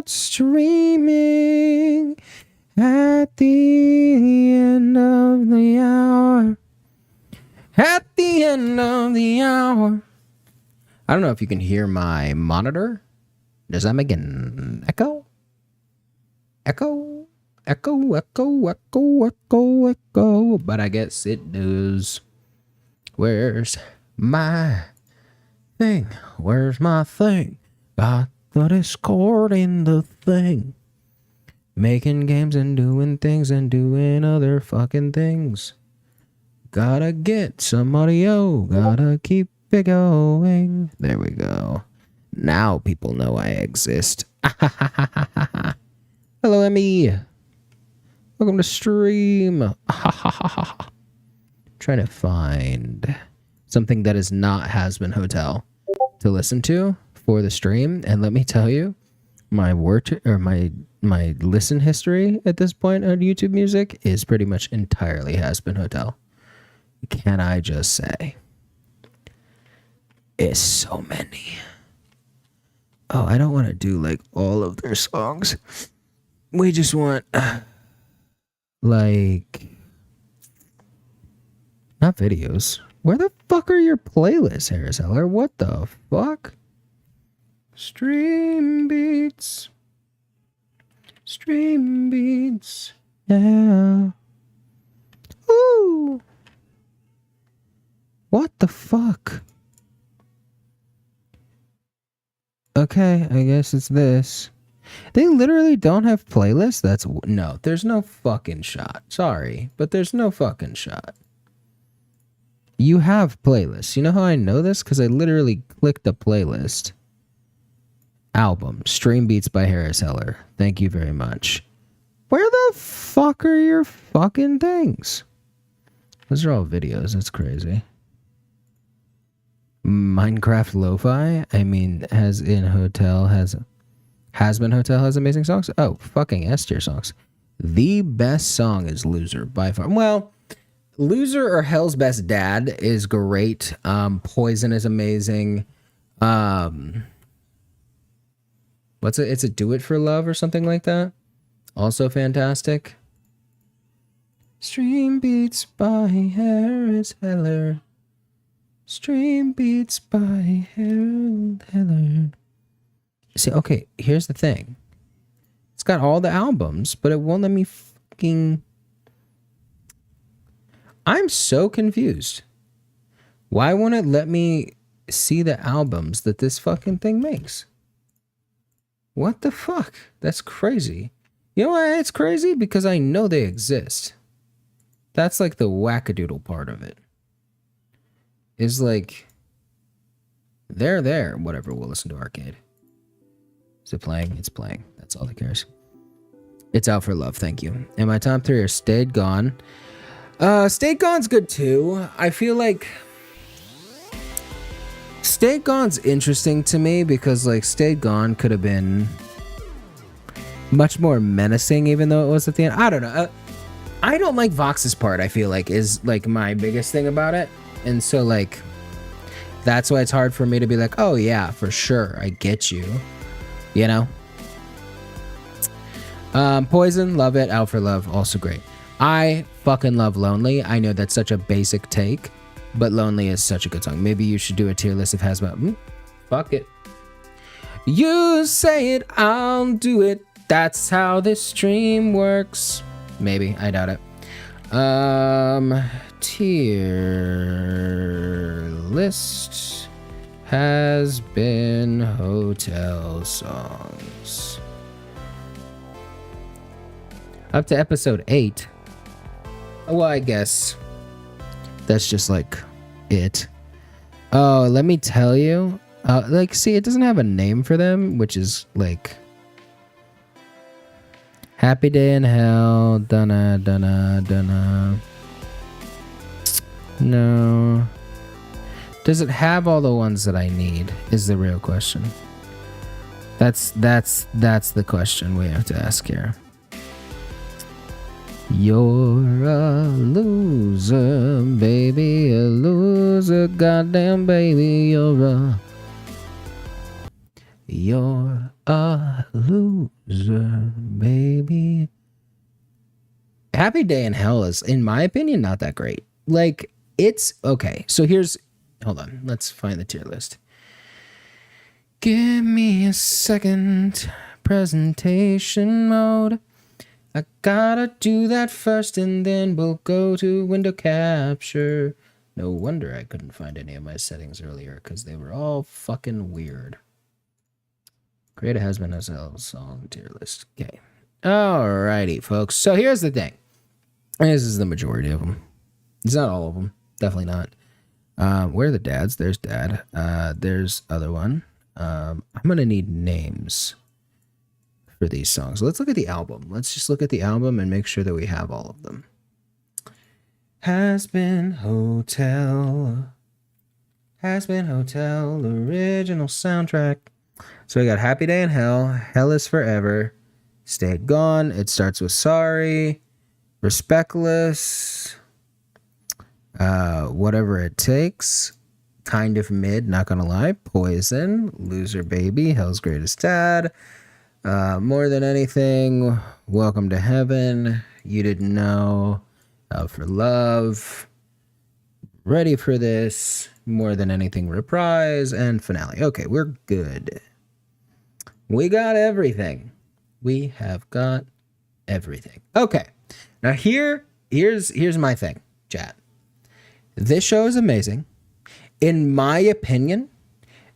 start streaming at the end of the hour. At the end of the hour. I don't know if you can hear my monitor. Does that make an echo? Echo? Echo, echo, echo, echo, echo. But I guess it does. Where's my thing? Where's my thing? Got the Discord in the thing. Making games and doing things and doing other fucking things. Gotta get some audio. Gotta keep it going. There we go. Now people know I exist. Hello, Emmy. Welcome to stream. Trying to find something that is not Has-Been Hotel to listen to for the stream, and let me tell you, my my listen history at this point on YouTube Music is pretty much entirely Has-Been Hotel. Can I just say, it's so many. Oh, I don't want to do like all of their songs. We just want like not videos. Where the fuck are your playlists, Harris Heller? What the fuck? Stream beats. Stream beats. Yeah. Ooh. What the fuck? Okay, I guess it's this. They literally don't have playlists? No, there's no fucking shot. Sorry, but there's no fucking shot. You have playlists. You know how I know this? Because I literally clicked the playlist. Album, Stream Beats by Harris Heller. Thank you very much. Where the fuck are your fucking things? Those are all videos. That's crazy. Minecraft Lo-Fi? I mean, Has-Been Hotel has amazing songs? Oh, fucking S tier songs. The best song is Loser by far. Well, Loser or Hell's Best Dad is great. Poison is amazing. What's it? It's a Do It For Love or something like that. Also fantastic. Stream Beats by Harris Heller. Stream Beats by Harris Heller. See, okay, here's the thing. It's got all the albums, but it won't let me fucking... I'm so confused. Why won't it let me see the albums that this fucking thing makes? What the fuck? That's crazy. You know why it's crazy? Because I know they exist. That's like the wackadoodle part of it. Is like, they're there. Whatever, we'll listen to Arcade. Is it playing? It's playing. That's all that cares. It's Out for Love, thank you. And my top 3 are Stayed Gone. Stayed Gone's good too. I feel like Stayed Gone's interesting to me because like Stayed Gone could have been much more menacing even though it was at the end. I don't know. I don't like Vox's part, I feel like, is like my biggest thing about it. And so like, that's why it's hard for me to be like, oh yeah, for sure, I get you. You know? Poison, love it. Out for Love, also great. I fucking love Lonely. I know that's such a basic take, but Lonely is such a good song. Maybe you should do a tier list of Has-Been. Fuck it. You say it, I'll do it. That's how this stream works. Maybe, I doubt it. Tier list Has-Been Hotel songs. Up to episode 8. Well, I guess that's just like it. Oh, let me tell you. Like, see, it doesn't have a name for them, which is like Happy Day in Hell, Dunna, Dunna, Dunna. No. Does it have all the ones that I need? Is the real question. That's the question we have to ask here. You're a loser, baby, a loser, goddamn baby, you're a loser. Happy Day in Hell is, in my opinion, not that great. Like, it's okay. So hold on. Let's find the tier list. Give me a second. Presentation mode. I gotta do that first and then we'll go to window capture. No wonder I couldn't find any of my settings earlier because they were all fucking weird. Create a Husband Ourselves song tier list. Okay. Alrighty, folks. So here's the thing. This is the majority of them. It's not all of them. Definitely not. Where are the dads? There's dad. There's other one. I'm going to need names for these songs. Let's look at the album. Let's just look at the album and make sure that we have all of them. Has Been Hotel, original soundtrack. So we got Happy Day in Hell, Hell is Forever, Stay Gone, It Starts With Sorry, Respectless, Whatever It Takes, Kind of Mid, not gonna lie, Poison, Loser Baby, Hell's Greatest Dad, More Than Anything, Welcome to Heaven, You Didn't Know, Out for Love, Ready for This, More Than Anything Reprise, and Finale. Okay, we're good. We got everything. We have got everything. Okay. Now here's my thing, chat. This show is amazing. In my opinion,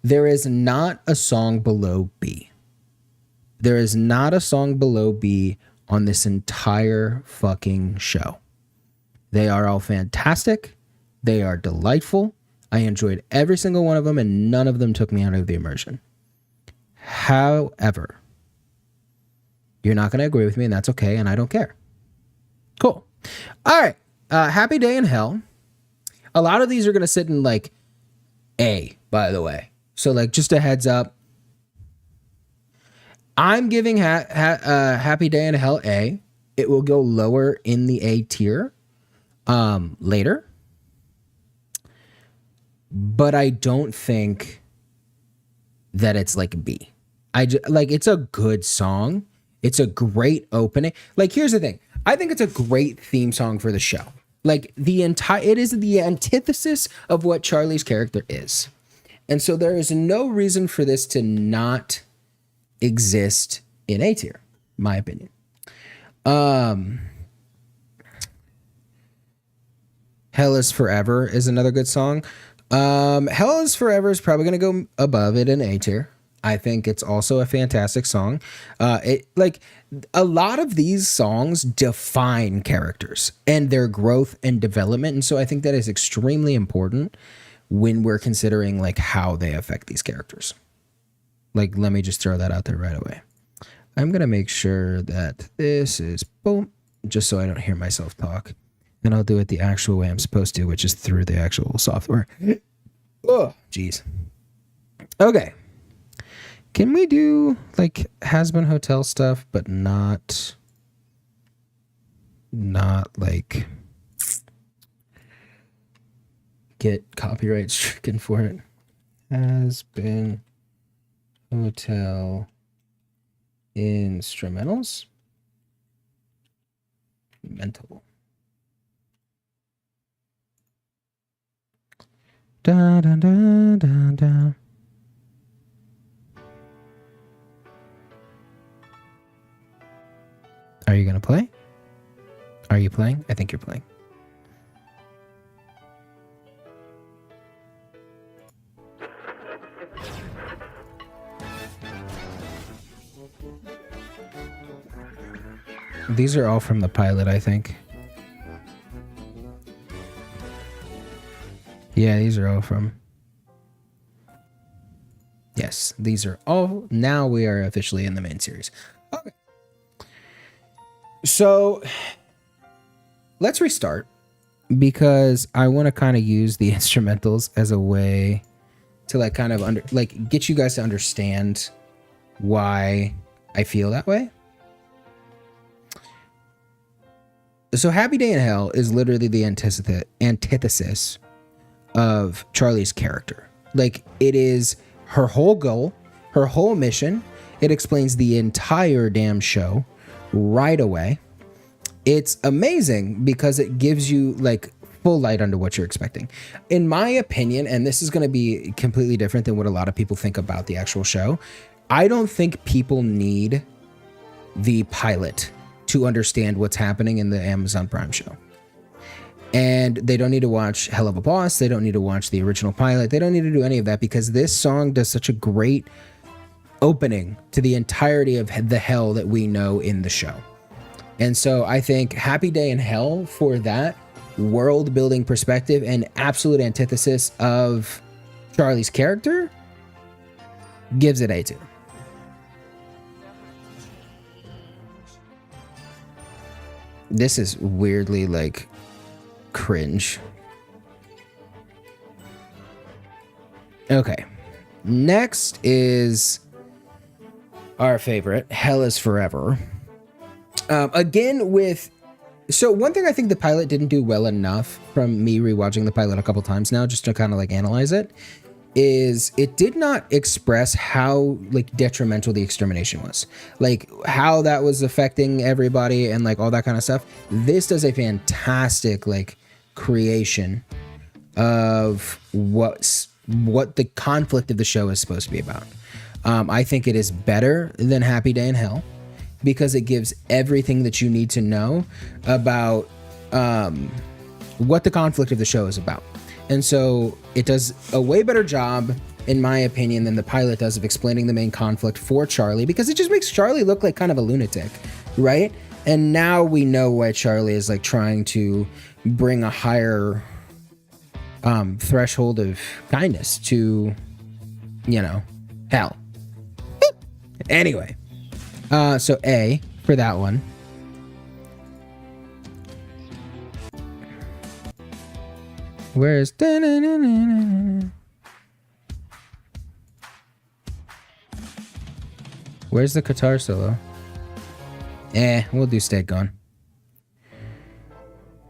there is not a song below B. There is not a song below B on this entire fucking show. They are all fantastic. They are delightful. I enjoyed every single one of them, and none of them took me out of the immersion. However, you're not going to agree with me, and that's okay, and I don't care. Cool. All right. Happy Day in Hell. A lot of these are going to sit in, like, A, by the way. So, like, just a heads up. I'm giving Happy Day in Hell A. It will go lower in the A tier later. But I don't think that it's like B. Like, it's a good song. It's a great opening. Like, here's the thing. I think it's a great theme song for the show. Like, it is the antithesis of what Charlie's character is. And so there is no reason for this to not exist in A tier, my opinion. Hell is Forever is another good song. Hell is Forever is probably going to go above it in A tier. I think it's also a fantastic song. Like, a lot of these songs define characters and their growth and development. And so I think that is extremely important when we're considering, like, how they affect these characters. Like, let me just throw that out there right away. I'm going to make sure that this is boom, just so I don't hear myself talk. And I'll do it the actual way I'm supposed to, which is through the actual software. Oh, jeez. Okay. Can we do, like, Has Been Hotel stuff, but not like get copyright stricken for it? Has Been Hotel instrumentals? Mental. Da da da da da. Are you gonna play? Are you playing? I think you're playing. These are all from the pilot, I think. Yeah, these are all from... Yes, these are all... Now we are officially in the main series. Okay. So, let's restart. Because I want to kind of use the instrumentals as a way to, like, kind of get you guys to understand why I feel that way. So Happy Day in Hell is literally the antithesis of Charlie's character. Like, it is her whole goal, her whole mission. It explains the entire damn show right away. It's amazing because it gives you like full light under what you're expecting. In my opinion, and this is going to be completely different than what a lot of people think about the actual show, I don't think people need the pilot to understand what's happening in the Amazon Prime show. And they don't need to watch Hell of a Boss. They don't need to watch the original pilot. They don't need to do any of that because this song does such a great opening to the entirety of the hell that we know in the show. And so I think Happy Day in Hell, for that world building perspective and absolute antithesis of Charlie's character, gives it A2. This is weirdly like cringe. Okay. Next is our favorite, Hell is Forever. Again, so one thing I think the pilot didn't do well enough, from me rewatching the pilot a couple times now, just to kind of like analyze it, is it did not express how like detrimental the extermination was, like how that was affecting everybody and like all that kind of stuff. This does a fantastic like creation of what the conflict of the show is supposed to be about. I think it is better than Happy Day in Hell because it gives everything that you need to know about what the conflict of the show is about. And so it does a way better job, in my opinion, than the pilot does of explaining the main conflict for Charlie, because it just makes Charlie look like kind of a lunatic, right? And now we know why Charlie is like trying to bring a higher threshold of kindness to, you know, hell. Anyway, so A for that one. Where's the guitar solo? We'll do Stay Gone.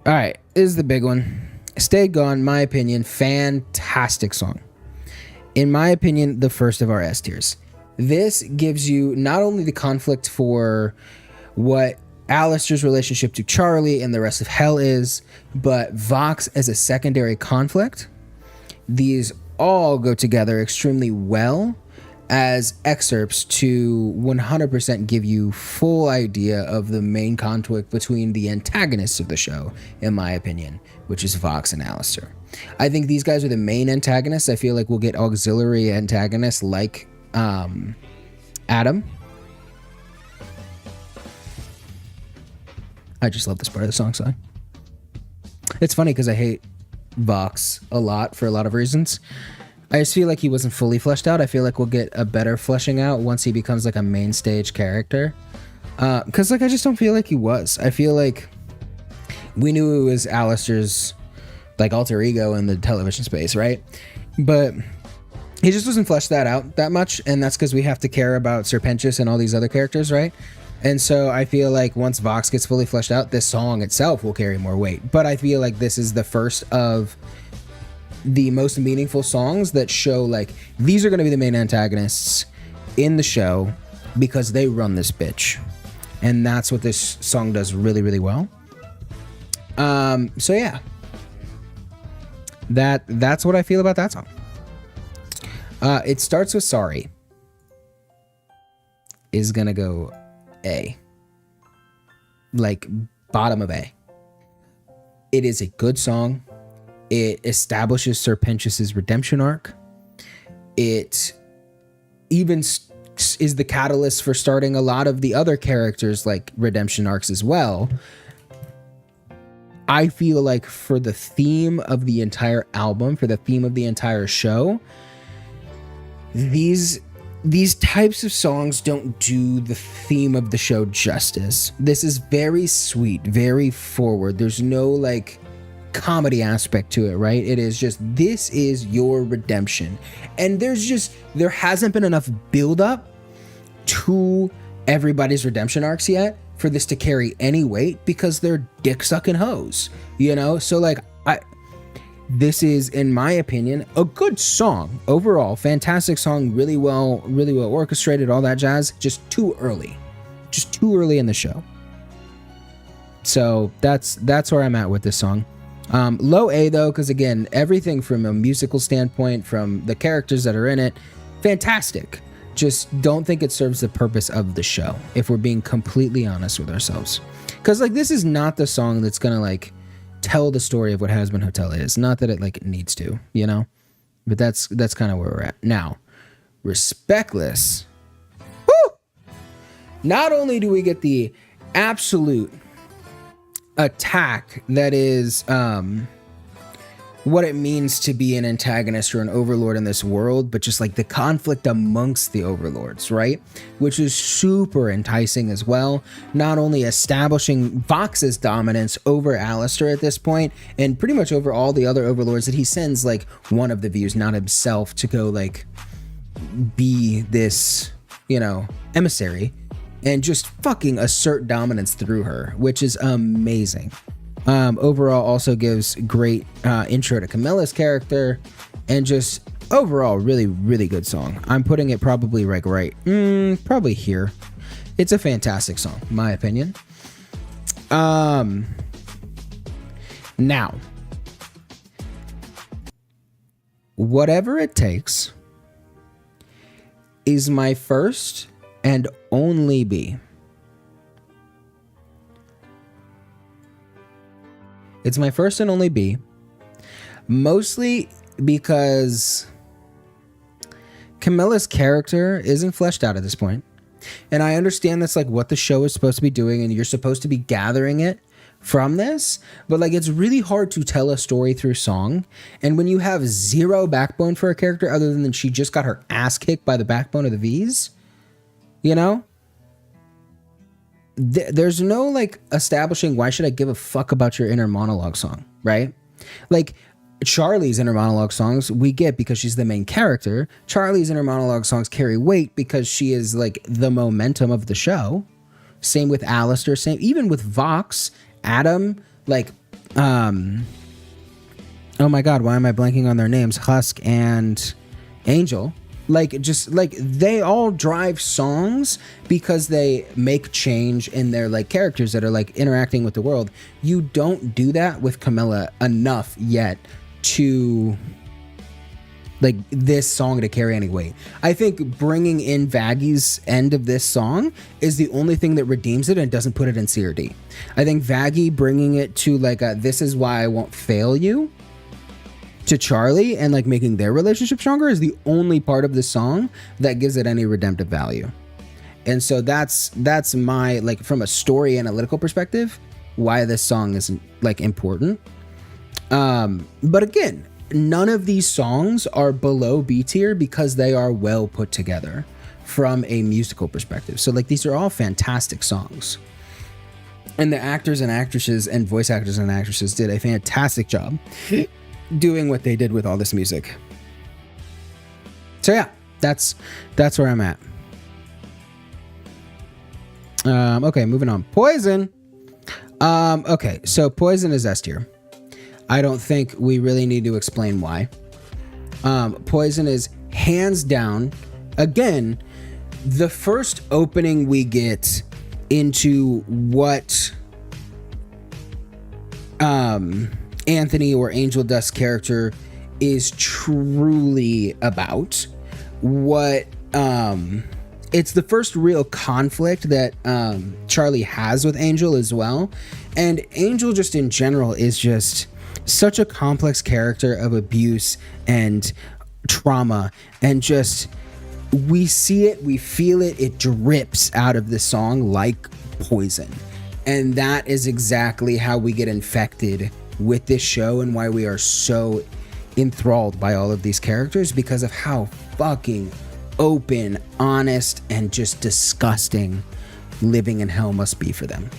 All right, this is the big one. Stay Gone, my opinion, fantastic song. In my opinion, the first of our S tiers. This gives you not only the conflict for what Alistair's relationship to Charlie and the rest of Hell is, but Vox as a secondary conflict. These all go together extremely well as excerpts to 100% give you full idea of the main conflict between the antagonists of the show, in my opinion, which is Vox and Alistair. I think these guys are the main antagonists. I feel like we'll get auxiliary antagonists like Adam. I just love this part of the song. It's funny because I hate Vox a lot for a lot of reasons. I just feel like he wasn't fully fleshed out. I feel like we'll get a better fleshing out once he becomes like a main stage character. Because like I just don't feel like he was. I feel like we knew it was Alistair's like alter ego in the television space, right? But he just doesn't flesh that out that much, and that's because we have to care about Serpentius and all these other characters, right? And so I feel like once Vox gets fully fleshed out, this song itself will carry more weight. But I feel like this is the first of the most meaningful songs that show like these are going to be the main antagonists in the show because they run this bitch. And that's what this song does really, really well. So yeah. That's what I feel about that song. It starts with Sorry. Is gonna go A. Like bottom of A. It is a good song. It establishes Serpentius's redemption arc. It even is the catalyst for starting a lot of the other characters like redemption arcs as well. I feel like for the theme of the entire album, for the theme of the entire show, these types of songs don't do the theme of the show justice. This is very sweet, very forward. There's no like comedy aspect to it, right? It is just, this is your redemption. And there hasn't been enough build up to everybody's redemption arcs yet for this to carry any weight because they're dick sucking hoes, you know? So like this is, in my opinion, a good song overall. Fantastic song, really well orchestrated, all that jazz. Just too early in the show. So that's where I'm at with this song. Low A though, because again, everything from a musical standpoint, from the characters that are in it, fantastic. Just don't think it serves the purpose of the show, if we're being completely honest with ourselves. Because like this is not the song that's gonna like tell the story of what Hazbin Hotel is. Not that it like it needs to, you know. But that's kind of where we're at now. Respectless. Woo! Not only do we get the absolute attack that is what it means to be an antagonist or an overlord in this world, but just like the conflict amongst the overlords, right? Which is super enticing as well. Not only establishing Vox's dominance over Alistair at this point, and pretty much over all the other overlords that he sends like one of the views, not himself, to go like be this, you know, emissary and just fucking assert dominance through her, which is amazing. Overall also gives great intro to Camilla's character, and just overall really, really good song. I'm putting it probably like probably here. It's a fantastic song, in my opinion. Now, Whatever It Takes is my first and only B. It's my first and only B, mostly because Camilla's character isn't fleshed out at this point. And I understand that's like what the show is supposed to be doing, and you're supposed to be gathering it from this, but like it's really hard to tell a story through song. And when you have zero backbone for a character other than she just got her ass kicked by the backbone of the V's, you know? There's no like establishing why should I give a fuck about your inner monologue song, right? Like Charlie's inner monologue songs we get because she's the main character. Charlie's inner monologue songs carry weight because she is like the momentum of the show. Same with Alistair, same even with Vox, Adam, like oh my god, why am I blanking on their names? Husk and Angel. Like, just like they all drive songs because they make change in their like characters that are like interacting with the world. You don't do that with Camilla enough yet to like this song to carry any weight. I think bringing in Vaggy's end of this song is the only thing that redeems it and doesn't put it in C or D. I think Vaggy bringing it to like a "this is why I won't fail you" to Charlie and like making their relationship stronger is the only part of the song that gives it any redemptive value. And so that's my like from a story analytical perspective why this song isn't like important. But again, none of these songs are below B tier because they are well put together from a musical perspective. So like these are all fantastic songs. And the actors and actresses and voice actors and actresses did a fantastic job doing what they did with all this music. So yeah, that's where I'm at. Okay, moving on. Poison. Okay, so Poison is S tier. I don't think we really need to explain why. Poison is hands down, again, the first opening we get into what Anthony or Angel Dust's character is truly about. What it's the first real conflict that Charlie has with Angel as well. And Angel just in general is just such a complex character of abuse and trauma, and just we see it, we feel it, it drips out of the song like poison. And that is exactly how we get infected with this show and why we are so enthralled by all of these characters, because of how fucking open, honest, and just disgusting living in hell must be for them.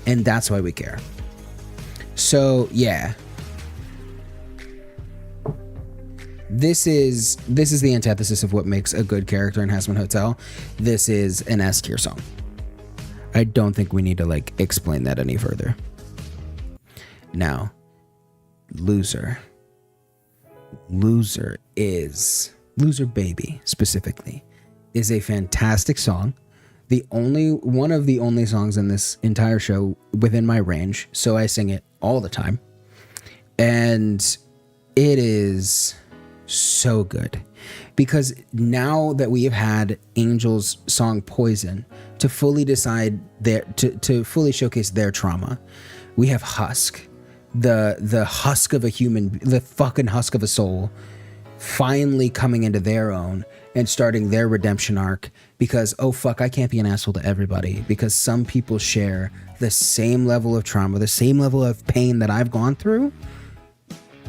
And that's why we care. So yeah, this is the antithesis of what makes a good character in Hazbin Hotel. This is an S tier song. I don't think we need to like explain that any further. Now, Loser Baby specifically is a fantastic song. one of the only songs in this entire show within my range, so I sing it all the time. And it is so good because now that we have had Angel's song Poison to fully decide to fully showcase their trauma, we have Husk, the husk of a human, the fucking husk of a soul, finally coming into their own and starting their redemption arc because, oh fuck, I can't be an asshole to everybody because some people share the same level of trauma, the same level of pain that I've gone through,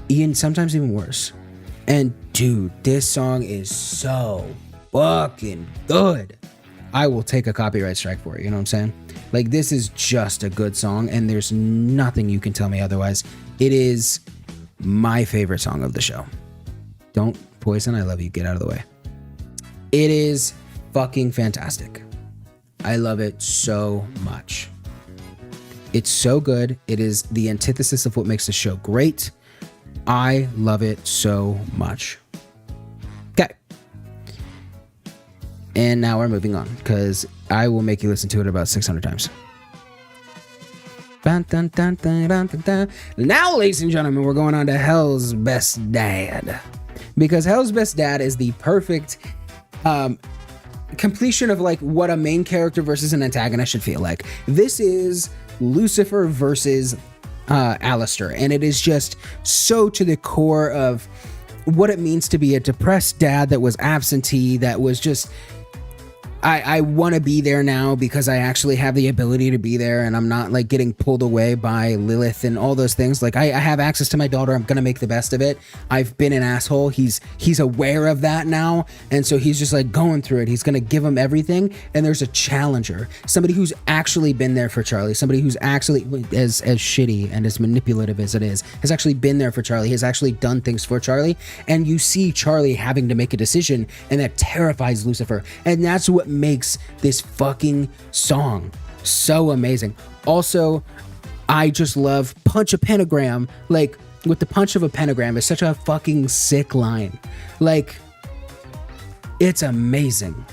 and sometimes even worse. And dude, this song is so fucking good. I will take a copyright strike for it, you know what I'm saying? Like, this is just a good song and there's nothing you can tell me otherwise. It is my favorite song of the show. Don't, Poison, I love you, get out of the way. It is fucking fantastic. I love it so much. It's so good. It is the antithesis of what makes the show great. I love it so much. Okay. And now we're moving on because I will make you listen to it about 600 times. Now, ladies and gentlemen, we're going on to Hell's Best Dad. Because Hell's Best Dad is the perfect completion of like what a main character versus an antagonist should feel like. This is Lucifer versus Alistair, and it is just so to the core of what it means to be a depressed dad that was absentee, that was just I want to be there now because I actually have the ability to be there and I'm not like getting pulled away by Lilith and all those things. Like I have access to my daughter. I'm going to make the best of it. I've been an asshole. He's aware of that now. And so he's just like going through it. He's going to give him everything. And there's a challenger, somebody who's actually been there for Charlie, somebody who's actually as shitty and as manipulative as it is, has actually been there for Charlie, has actually done things for Charlie. And you see Charlie having to make a decision, and that terrifies Lucifer. And that's what makes this fucking song so amazing. Also, I just love punch a pentagram, like with the punch of a pentagram is such a fucking sick line. Like, it's amazing.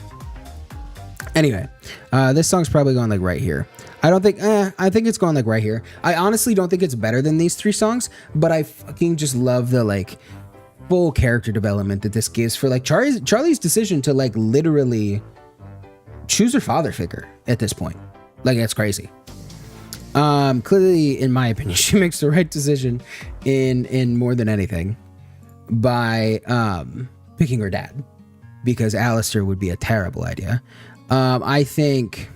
Anyway, this song's probably going like right here. I think it's going like right here. I honestly don't think it's better than these three songs, but I fucking just love the like full character development that this gives for like Charlie's decision to like literally choose her father figure at this point. Like, that's crazy. Clearly, in my opinion, she makes the right decision in more than anything by picking her dad, because Alistair would be a terrible idea. I think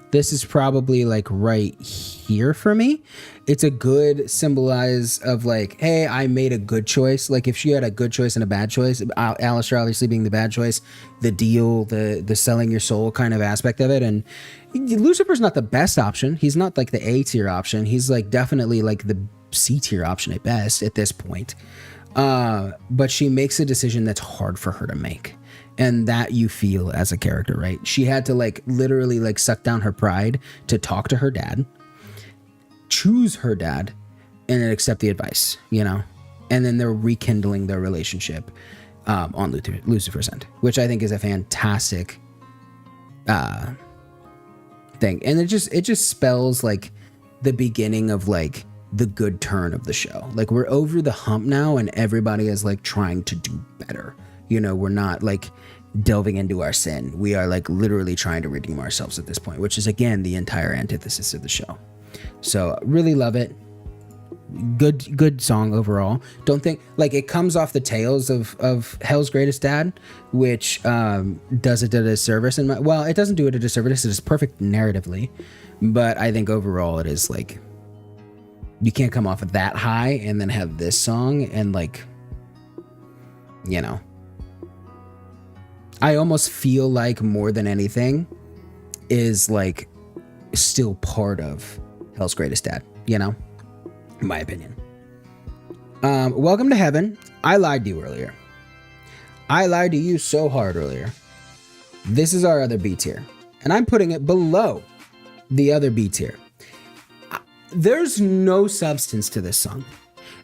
this is probably like right here for me. It's a good symbolize of like, hey, I made a good choice. Like if she had a good choice and a bad choice, Alistair obviously being the bad choice, the deal, the selling your soul kind of aspect of it. And Lucifer's not the best option. He's not like the A tier option. He's like definitely like the C tier option at best at this point. But she makes a decision that's hard for her to make. And that you feel as a character, right? She had to like literally like suck down her pride to talk to her dad, choose her dad, and then accept the advice, you know? And then they're rekindling their relationship on Lucifer's end, which I think is a fantastic thing. And it just spells like the beginning of like the good turn of the show. Like we're over the hump now and everybody is like trying to do better. You know, we're not like delving into our sin. We are like literally trying to redeem ourselves at this point, which is again the entire antithesis of the show. So really love it. Good song overall. Don't think like it comes off the tails of Hell's Greatest Dad, which does it a disservice. Well, it doesn't do it a disservice. It is perfect narratively, but I think overall it is like you can't come off of that high and then have this song and like, you know. I almost feel like more than anything is like still part of Hell's Greatest Dad, you know, in my opinion. Welcome to Heaven. I lied to you earlier. I lied to you so hard earlier. This is our other B tier, and I'm putting it below the other B tier. There's no substance to this song.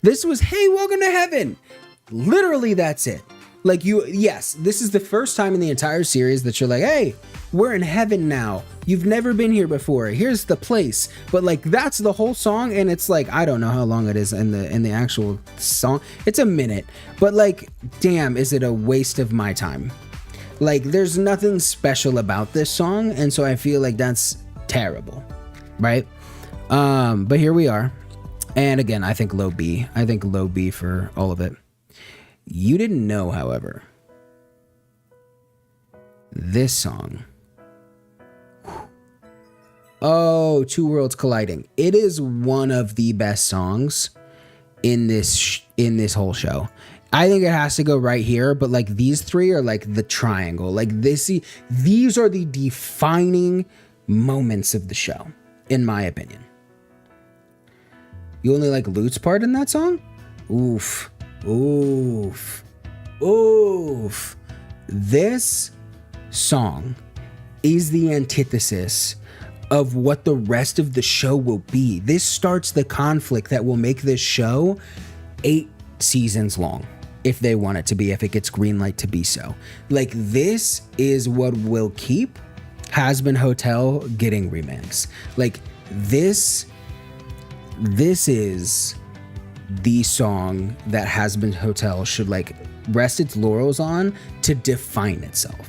This was, hey, welcome to heaven. Literally, that's it. Like yes, this is the first time in the entire series that you're like, hey, we're in heaven now. You've never been here before. Here's the place. But like, that's the whole song. And it's like, I don't know how long it is in the actual song. It's a minute, but like, damn, is it a waste of my time? Like, there's nothing special about this song. And so I feel like that's terrible. Right. But here we are. And again, I think low B. I think low B for all of it. You didn't know, however, this song. Oh, Two Worlds Colliding. It is one of the best songs in this whole show. I think it has to go right here, but like these three are like the triangle. Like these are the defining moments of the show, in my opinion. You only like Lute's part in that song? Oof. Oof. Oof. This song is the antithesis of what the rest of the show will be. This starts the conflict that will make this show 8 seasons long, if they want it to be, if it gets green light to be so. Like, this is what will keep Hazbin Hotel getting remakes. Like, this is the song that Hazbin Hotel should like rest its laurels on to define itself,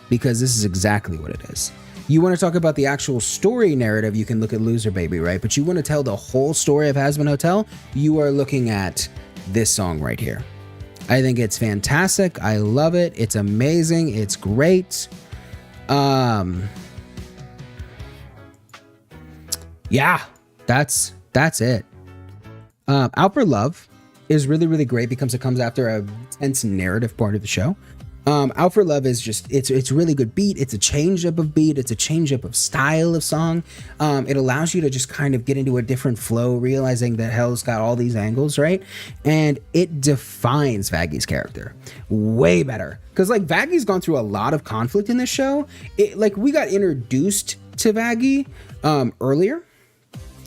because this is exactly what it is. You want to talk about the actual story narrative, you can look at Loser Baby, right? But you want to tell the whole story of Hazbin Hotel, you are looking at this song right here. I think it's fantastic. I love it. It's amazing. It's great. Yeah, that's it. Out for Love is really, really great because it comes after a tense narrative part of the show. Out for Love is just, it's really good beat. It's a change up of beat. It's a change up of style of song. It allows you to just kind of get into a different flow, realizing that Hell's got all these angles, right? And it defines Vaggy's character way better. Because like Vaggy's gone through a lot of conflict in this show. Like we got introduced to Vaggy earlier.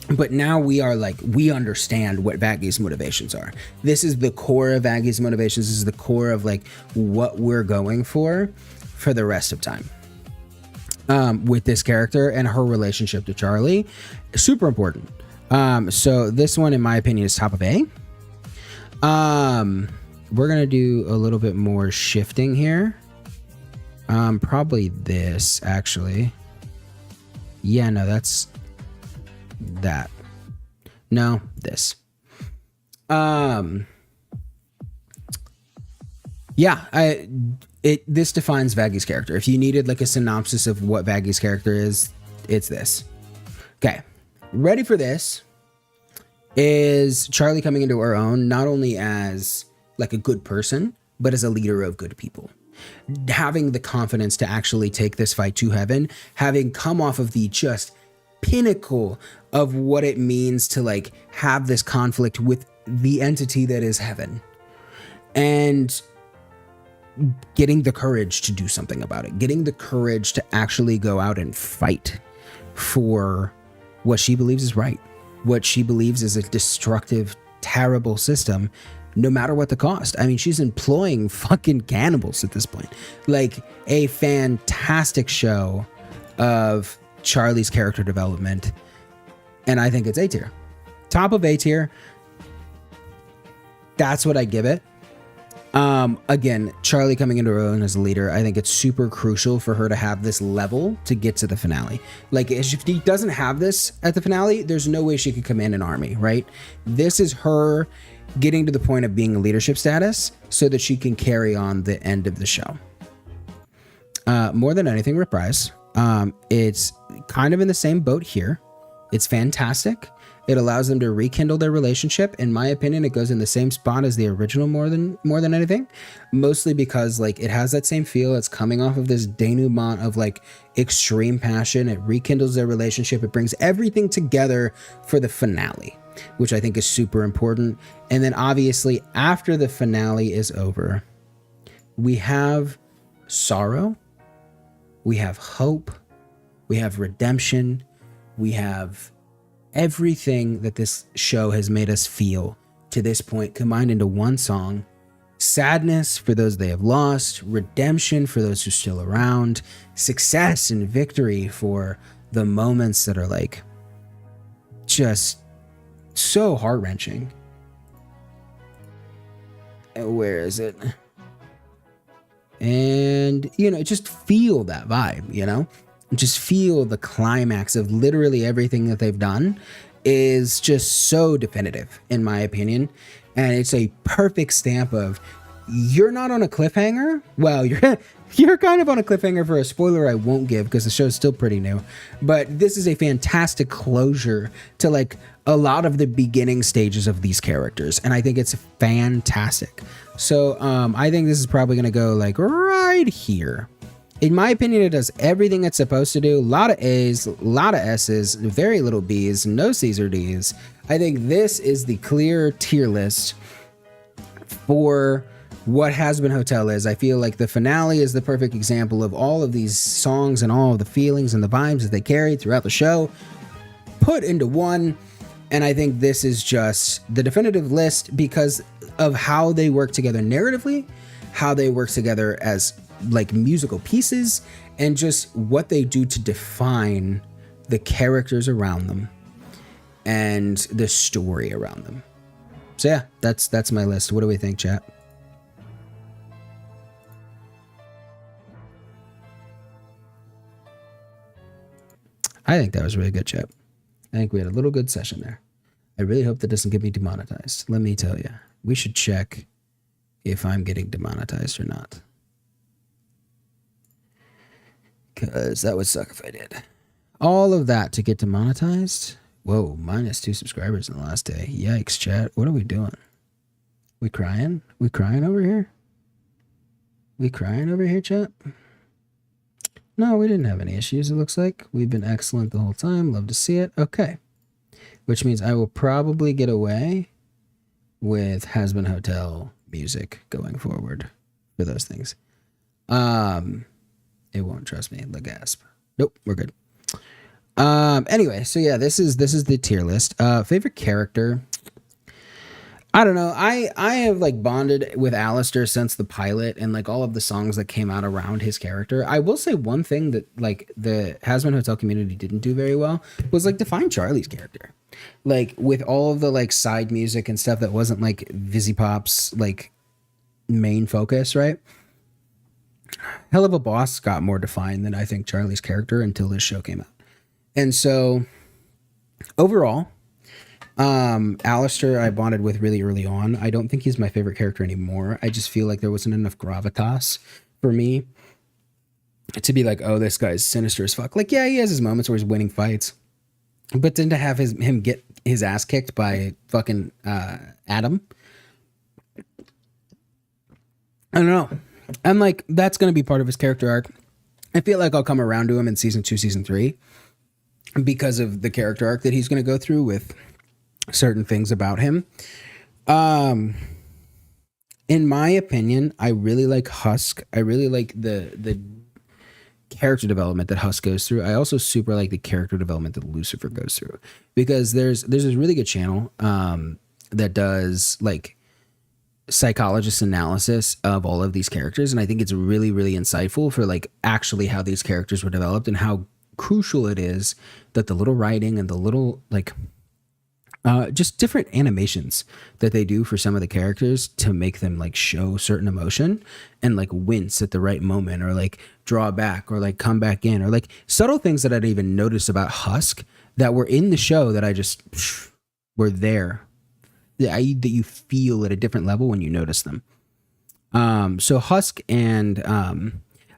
But now we understand what Vaggy's motivations are. This is the core of Vaggy's motivations. This is the core of like what we're going for the rest of time. With this character and her relationship to Charlie, super important. So this one, in my opinion, is top of A. We're gonna do a little bit more shifting here. Probably this actually. Yeah, no, that's that. No, this. This defines Vaggy's character. If you needed like a synopsis of what Vaggy's character is, it's this. Okay, ready for this is Charlie coming into her own, not only as like a good person, but as a leader of good people. Having the confidence to actually take this fight to heaven, having come off of the just pinnacle of what it means to like have this conflict with the entity that is heaven, and getting the courage to do something about it, getting the courage to actually go out and fight for what she believes is right, what she believes is a destructive, terrible system, no matter what the cost. I mean, she's employing fucking cannibals at this point. Like, a fantastic show of Charlie's character development, and I think it's A tier. Top of A tier. That's what I give it. Again, Charlie coming into her own as a leader, I think it's super crucial for her to have this level to get to the finale. Like, if she doesn't have this at the finale, there's no way she could command an army, right? This is her getting to the point of being a leadership status so that she can carry on the end of the show. More than anything, Reprise. It's kind of in the same boat here. It's fantastic. It allows them to rekindle their relationship. In my opinion, it goes in the same spot as the original more than anything. Mostly because like it has that same feel. It's coming off of this denouement of like extreme passion. It rekindles their relationship. It brings everything together for the finale, which I think is super important. And then obviously after the finale is over, we have sorrow, we have hope, we have redemption, we have everything that this show has made us feel to this point combined into one song, sadness for those they have lost, redemption for those who are still around, success and victory for the moments that are like just so heart-wrenching. Where is it? And, you know, just feel that vibe, you know? Just feel the climax of literally everything that they've done is just so definitive, in my opinion. And it's a perfect stamp of, you're not on a cliffhanger. Well, you're kind of on a cliffhanger for a spoiler I won't give because the show's still pretty new. But this is a fantastic closure to like a lot of the beginning stages of these characters. And I think it's fantastic. So I think this is probably going to go like right here. In my opinion, it does everything it's supposed to do. A lot of A's, a lot of S's, very little B's, no C's or D's. I think this is the clear tier list for what Has Been Hotel is. I feel like the finale is the perfect example of all of these songs and all of the feelings and the vibes that they carried throughout the show put into one. And I think this is just the definitive list because of how they work together narratively, how they work together as like musical pieces, and just what they do to define the characters around them and the story around them. So yeah, that's my list. What do we think, chat? I think that was really good, chat. I think we had a little good session there. I really hope that doesn't get me demonetized. Let me tell you, we should check if I'm getting demonetized or not. Because that would suck if I did. All of that to get demonetized? Whoa, -2 subscribers in the last day. Yikes, chat. What are we doing? We crying? We crying over here? We crying over here, chat? No, we didn't have any issues, it looks like. We've been excellent the whole time. Love to see it. Okay. Which means I will probably get away with Has Been Hotel music going forward for those things. It won't trust me. The gasp. Nope, we're good. Anyway, so yeah, this is the tier list. Favorite character. I don't know. I have like bonded with Alistair since the pilot and like all of the songs that came out around his character. I will say one thing that like the Has Been Hotel community didn't do very well was like define Charlie's character. Like with all of the like side music and stuff that wasn't like Vizzy Pop's like main focus, right? Hell of a Boss got more defined than I think Charlie's character until this show came out. And so overall, Alistair I bonded with really early on. I don't think he's my favorite character anymore. I just feel like there wasn't enough gravitas for me to be like, oh, this guy's sinister as fuck. Like, yeah, he has his moments where he's winning fights, but then to have him get his ass kicked by fucking Adam, I don't know. I'm like, that's going to be part of his character arc. I feel like I'll come around to him in season 2, season 3 because of the character arc that he's going to go through with certain things about him. In my opinion, I really like Husk. I really like the character development that Husk goes through. I also super like the character development that Lucifer goes through because there's this really good channel that does like psychologist analysis of all of these characters, and I think it's really, really insightful for like actually how these characters were developed and how crucial it is that the little writing and the little like just different animations that they do for some of the characters to make them like show certain emotion and like wince at the right moment or like draw back or like come back in or like subtle things that I'd even notice about Husk that were in the show that I just were there. That you feel at a different level when you notice them. So Husk and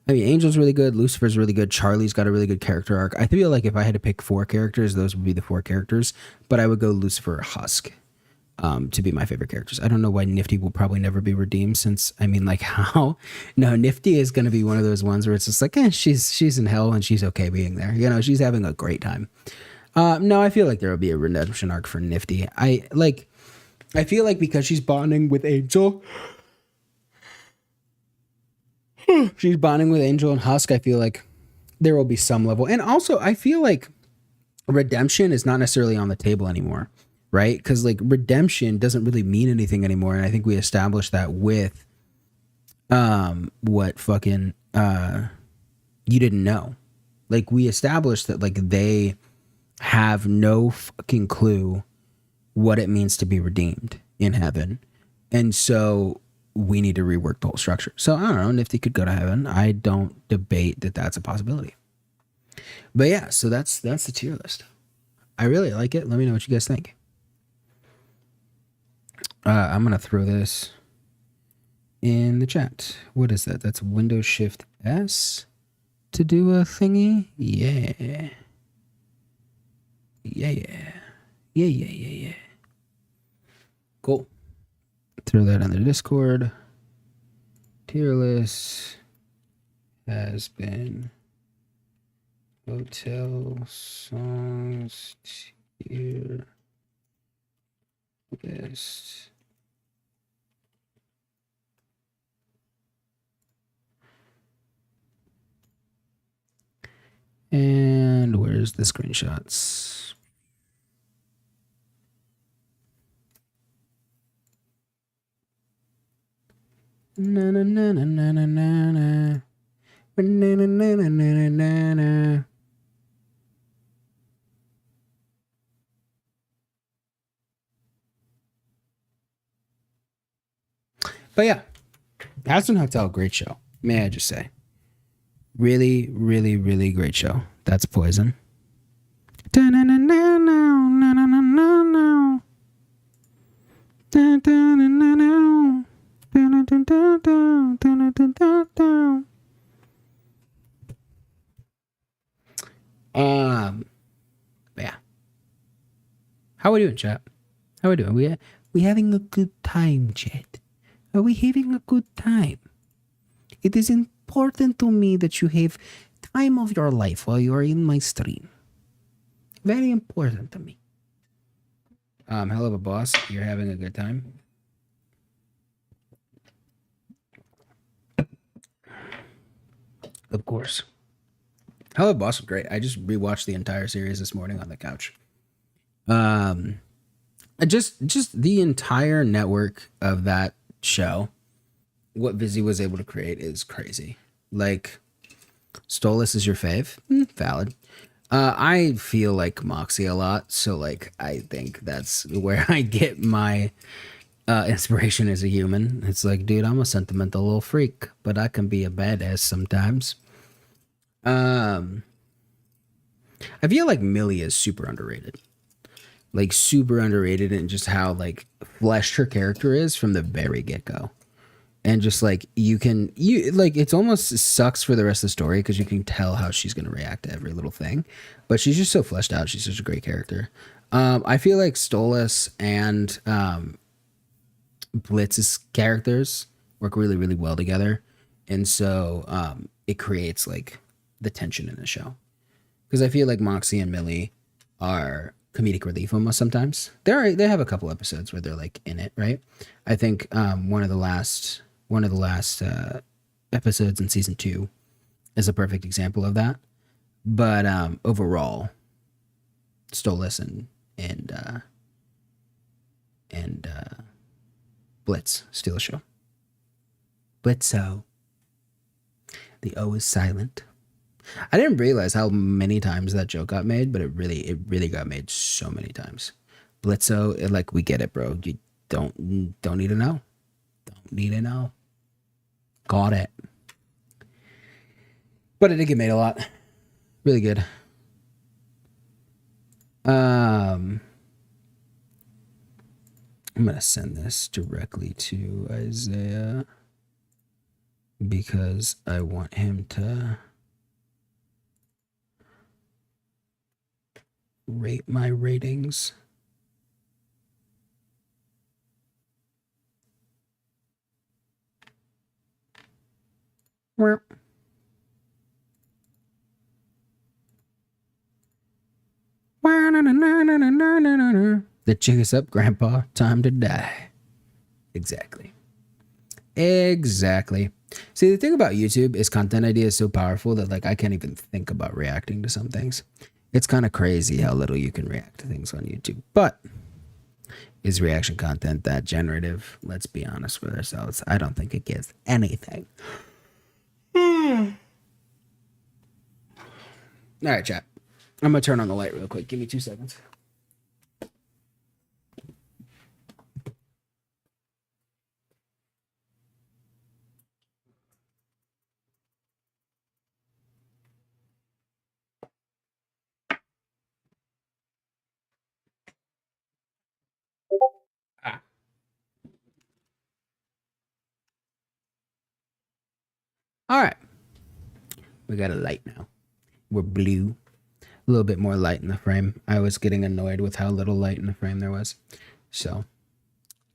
I mean, Angel's really good. Lucifer's really good. Charlie's got a really good character arc. I feel like if I had to pick 4 characters, those would be the 4 characters. But I would go Lucifer or Husk to be my favorite characters. I don't know why Nifty will probably never be redeemed since, I mean, like how? No, Nifty is going to be one of those ones where it's just like, she's in hell and she's okay being there. You know, she's having a great time. No, I feel like there will be a redemption arc for Nifty. I feel like because she's bonding with Angel, and Husk, I feel like there will be some level. And also, I feel like redemption is not necessarily on the table anymore, right? Because like redemption doesn't really mean anything anymore. And I think we established that with what fucking you didn't know. Like, we established that, like, they have no fucking clue what it means to be redeemed in heaven. And so we need to rework the whole structure. So I don't know, Nifty could go to heaven. I don't debate that that's a possibility. But yeah, so that's the tier list. I really like it. Let me know what you guys think. I'm going to throw this in the chat. What is that? That's Windows Shift S to do a thingy. Yeah. Yeah. Cool. Throw that on the Discord. Tier list has been hotel songs tier list. And where's the screenshots? Na na na na na na na na. Na na na na na na na na. But yeah, Aston Hotel, great show. May I just say, really, really, really great show. That's Poison. Yeah. How are we doing, chat? How are we doing? We having a good time, chat. Are we having a good time? It is important to me that you have time of your life while you are in my stream. Very important to me. Hell of a boss. You're having a good time. Of course. Hell of a boss was great. I just rewatched the entire series this morning on the couch. Just the entire network of that show, what Vizzy was able to create is crazy. Like, Stolas is your fave? Valid. I feel like Moxie a lot, so like I think that's where I get my inspiration as a human. It's like, dude, I'm a sentimental little freak, but I can be a badass sometimes. I feel like Millie is super underrated. Like, super underrated in just how like fleshed her character is from the very get-go. And just like you like, it's almost sucks for the rest of the story because you can tell how she's gonna react to every little thing, but she's just so fleshed out. She's such a great character. I feel like Stolas and Blitz's characters work really, really well together, and so it creates like the tension in the show. Because I feel like Moxie and Millie are comedic relief almost sometimes. They have a couple episodes where they're like in it, right? I think one of the last episodes in season 2 is a perfect example of that. But overall, Stolas and Blitz steal a show. Blitzo. The O is silent. I didn't realize how many times that joke got made, but it really got made so many times. Blitzo, like, we get it, bro. You don't need to know. Don't need to know. Got it. But it did get made a lot. Really good. I'm gonna send this directly to Isaiah because I want him to rate my ratings. The jig is up, Grandpa. Time to die. Exactly. See, the thing about YouTube is content idea is so powerful that like I can't even think about reacting to some things. It's kind of crazy how little you can react to things on YouTube. But Is reaction content that generative? Let's be honest with ourselves. I don't think it gives anything. All right, chat. I'm going to turn on the light real quick. Give me 2 seconds. All right. We got a light now. We're blue. A little bit more light in the frame. I was getting annoyed with how little light in the frame there was. So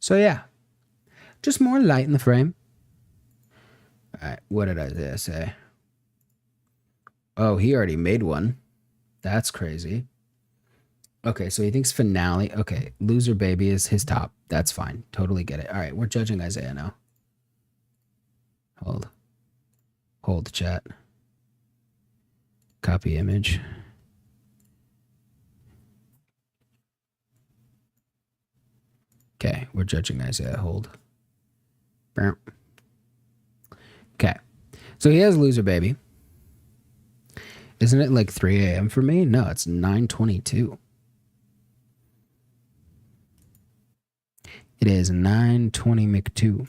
yeah. Just more light in the frame. All right. What did Isaiah say? Oh, he already made one. That's crazy. Okay, so he thinks finale. Okay, loser baby is his top. That's fine. Totally get it. All right, we're judging Isaiah now. Hold chat. Copy image. Okay, we're judging Isaiah. Hold. Okay, so he has loser baby. Isn't it like 3 a.m. for me? No, it's 9:22. It is 9:20 McTwo.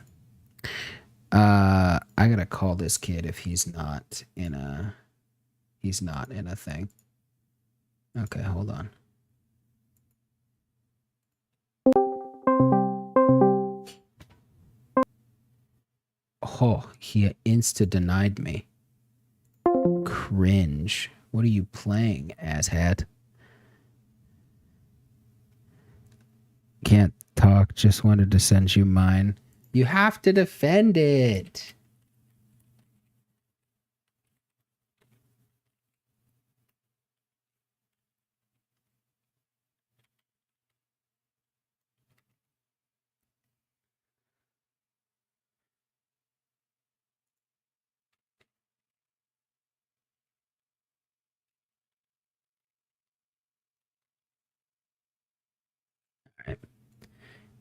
I gotta call this kid if he's not in a thing. Okay, hold on. Oh, he insta denied me. Cringe. What are you playing, asshat? Can't talk, just wanted to send you mine. You have to defend it.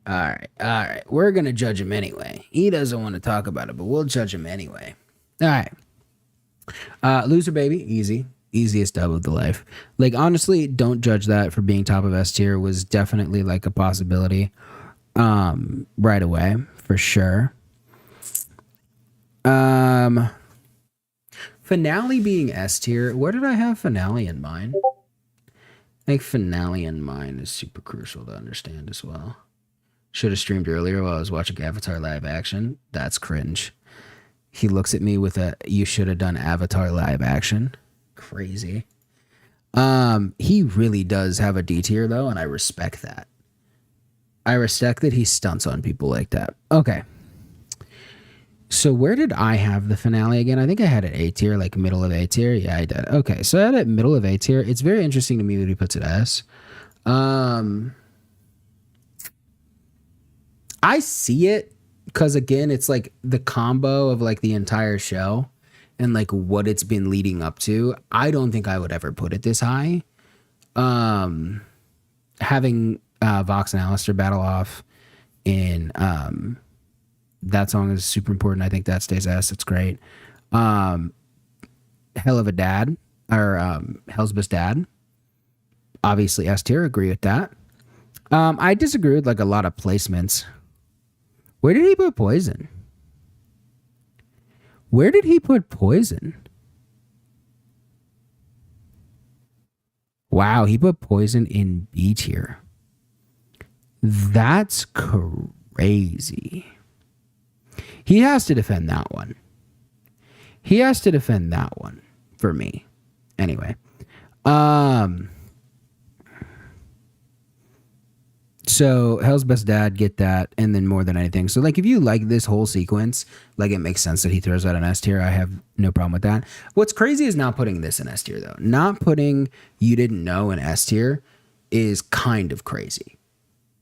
All right. We're going to judge him anyway. He doesn't want to talk about it, but we'll judge him anyway. All right. Loser baby, easy. Easiest dub of the life. Like, honestly, don't judge that for being top of S tier. Was definitely like a possibility right away, for sure. Finale being S tier. Where did I have finale in mind? I think finale in mind is super crucial to understand as well. Should have streamed earlier while I was watching Avatar live action. That's cringe. He looks at me with a, you should have done Avatar live action. Crazy. He really does have a D tier though, and I respect that. I respect that he stunts on people like that. Okay. So where did I have the finale again? I think I had it A tier, like middle of A tier. Yeah, I did. Okay, so I had it middle of A tier. It's very interesting to me that he puts it S. I see it because, again, it's like the combo of like the entire show and like what it's been leading up to. I don't think I would ever put it this high. Having Vox and Alistair battle off in that song is super important. I think that stays S. It's great. Hell of a Dad, or Hell's Best Dad. Obviously S tier, agree with that. I disagree with like a lot of placements. Where did he put Poison? Where did he put Poison? Wow, he put Poison in B tier. That's crazy. He has to defend that one. He has to defend that one for me. Anyway. So Hell's Best Dad, get that, and then more than anything. So like if you like this whole sequence, like it makes sense that he throws out an S tier. I have no problem with that. What's crazy is not putting this in S tier though. Not putting You Didn't Know in S tier is kind of crazy.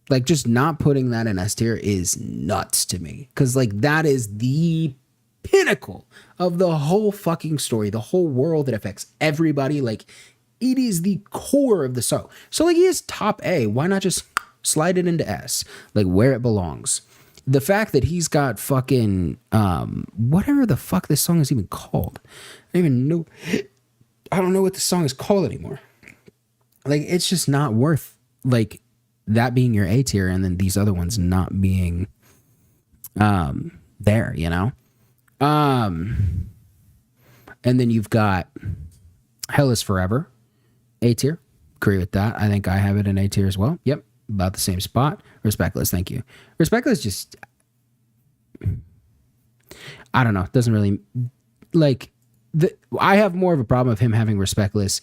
Like just not putting that in S tier is nuts to me. Cause like that is the pinnacle of the whole fucking story, the whole world that affects everybody. Like it is the core of the show. So like he is top A. Why not just Slide it into S, like where it belongs. The fact that he's got fucking whatever the fuck this song is even called. I don't even know. I don't know what the song is called anymore. Like, it's just not worth like that being your A tier and then these other ones not being there, you know? And then you've got Hell is Forever, A tier. Agree with that. I think I have it in A tier as well. Yep. About the same spot. Respectless, thank you. Respectless just, I don't know, doesn't really, like, I have more of a problem of him having Respectless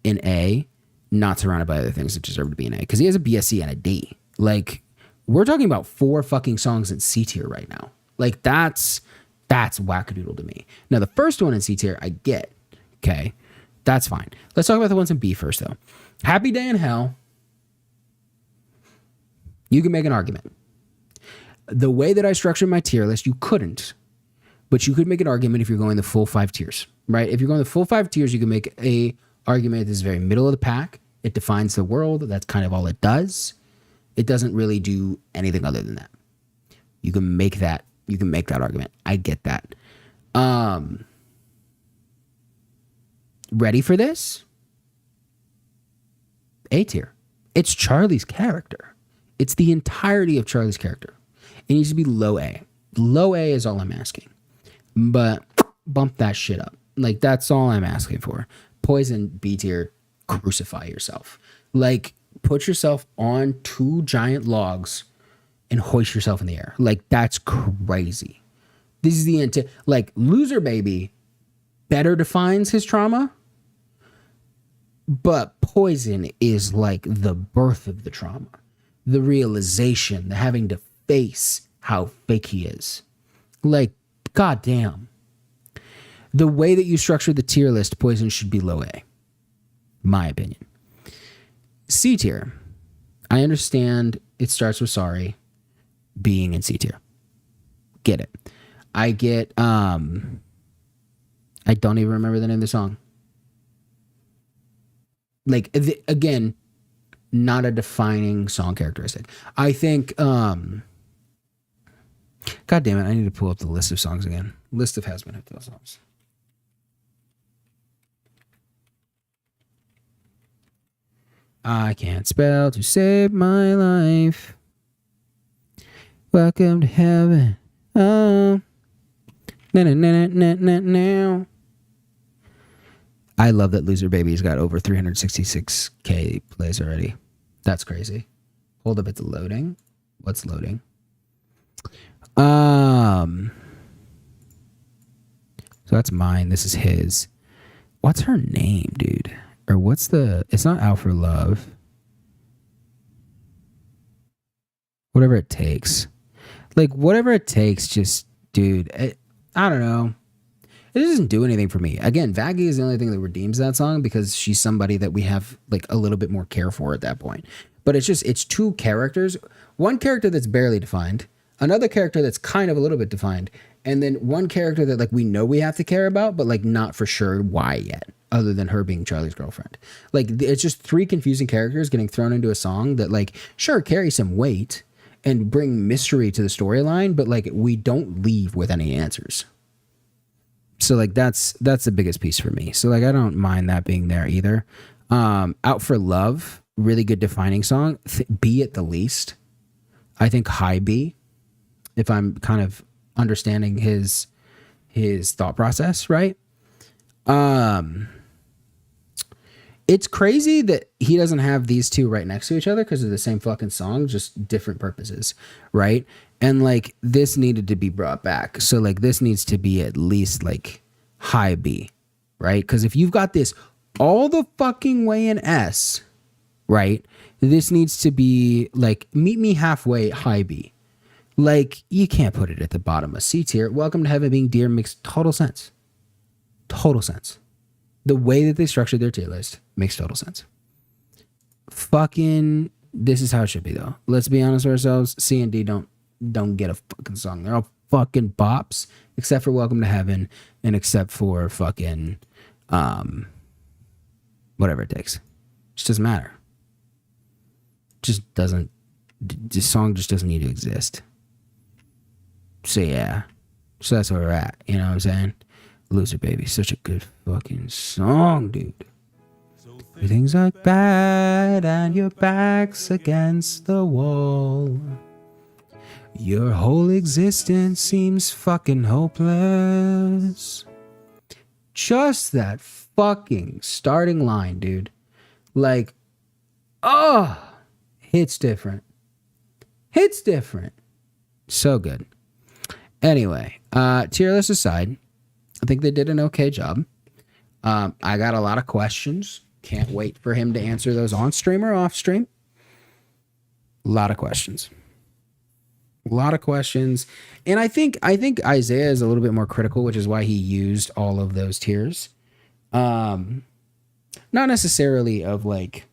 in A, not surrounded by other things that deserve to be in A, because he has a BSC and a D. Like, we're talking about 4 fucking songs in C tier right now. Like, that's wackadoodle to me. Now, the first one in C tier, I get, okay? That's fine. Let's talk about the ones in B first, though. Happy Day in Hell. You can make an argument. The way that I structured my tier list, you couldn't. But you could make an argument if you're going the full 5 tiers, right? If you're going the full 5 tiers, you can make a argument that is very middle of the pack. It defines the world. That's kind of all it does. It doesn't really do anything other than that. You can make that. You can make that argument. I get that. Ready for this? A tier. It's Charlie's character. It's the entirety of Charlie's character. It needs to be low A. Low A is all I'm asking. But bump that shit up. Like, that's all I'm asking for. Poison, B tier, crucify yourself. Like, put yourself on 2 giant logs and hoist yourself in the air. Like, that's crazy. This is the intent. Like, Loser Baby better defines his trauma. But Poison is like the birth of the trauma. The realization, the having to face how fake he is. Like, goddamn. The way that you structure the tier list, Poison should be low A. My opinion. C tier. I understand it starts with Sorry being in C tier. Get it. I get, I don't even remember the name of the song. Like, again, not a defining song characteristic. I think, God damn it, I need to pull up the list of songs again. List of has-been hit songs. I can't spell to save my life. Welcome to heaven. Oh. Now. I love that Loser Baby's got over 366K plays already. That's crazy. Hold up, it's loading. What's loading? So that's mine. This is his. What's her name, dude? Or what's the... It's not Out for Love. Whatever it takes. Like, whatever it takes, just... Dude, I don't know. It doesn't do anything for me. Again, Vaggie is the only thing that redeems that song because she's somebody that we have like a little bit more care for at that point. But it's just, it's 2 characters. One character that's barely defined. Another character that's kind of a little bit defined. And then one character that like we know we have to care about, but like not for sure why yet. Other than her being Charlie's girlfriend. Like, it's just 3 confusing characters getting thrown into a song that like, sure, carry some weight and bring mystery to the storyline, but like we don't leave with any answers. So like that's the biggest piece for me. So like I don't mind that being there either. Out for Love, really good defining song. B at the least. I think high B, if I'm kind of understanding his thought process, right? It's crazy that he doesn't have these 2 right next to each other because of the same fucking song, just different purposes, right? And like this needed to be brought back. So like this needs to be at least like high B, right? Because if you've got this all the fucking way in S, right? This needs to be like meet me halfway high B. Like you can't put it at the bottom of C tier. Welcome to Heaven Being Dear makes total sense. Total sense. The way that they structured their tier list makes total sense. Fucking, this is how it should be though. Let's be honest with ourselves. C and D don't get a fucking song. They're all fucking bops, except for Welcome to Heaven and except for fucking, whatever it takes. Just doesn't matter. Just doesn't This song just doesn't need to exist. So yeah, so that's where we're at. You know what I'm saying? Loser Baby, such a good fucking song, dude. Everything's like bad and your back's against the wall. Your whole existence seems fucking hopeless. Just that fucking starting line, dude. Like, oh, hits different. Hits different. So good. Anyway, tier list aside, I think they did an okay job. I got a lot of questions. Can't wait for him to answer those on stream or off stream. A lot of questions. A lot of questions. And I think Isaiah is a little bit more critical, which is why he used all of those tiers. Not necessarily of like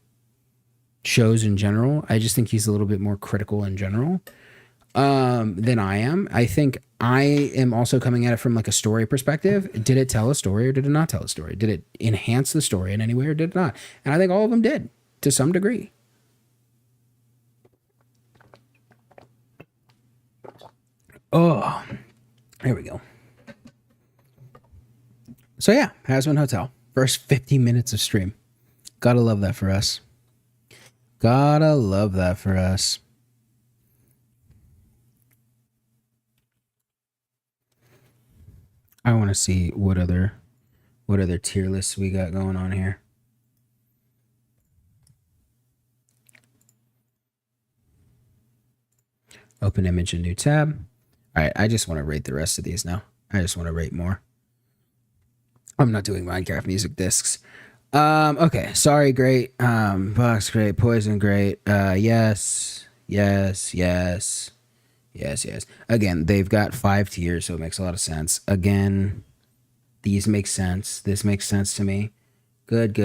shows in general. I just think he's a little bit more critical in general than I am. I think I am also coming at it from like a story perspective. Did it tell a story or did it not tell a story? Did it enhance the story in any way or did it not? And I think all of them did to some degree. Oh, there we go. So yeah, Hazbin Hotel. First 50 minutes of stream. Gotta love that for us. Gotta love that for us. I want to see what other tier lists we got going on here. Open image, a new tab. All right, I just want to rate the rest of these now. I just want to rate more. I'm not doing Minecraft music discs. Okay, sorry, great. Box, great. Poison, great. Yes. Again, they've got 5 tiers, so it makes a lot of sense. Again, these make sense. This makes sense to me. Good.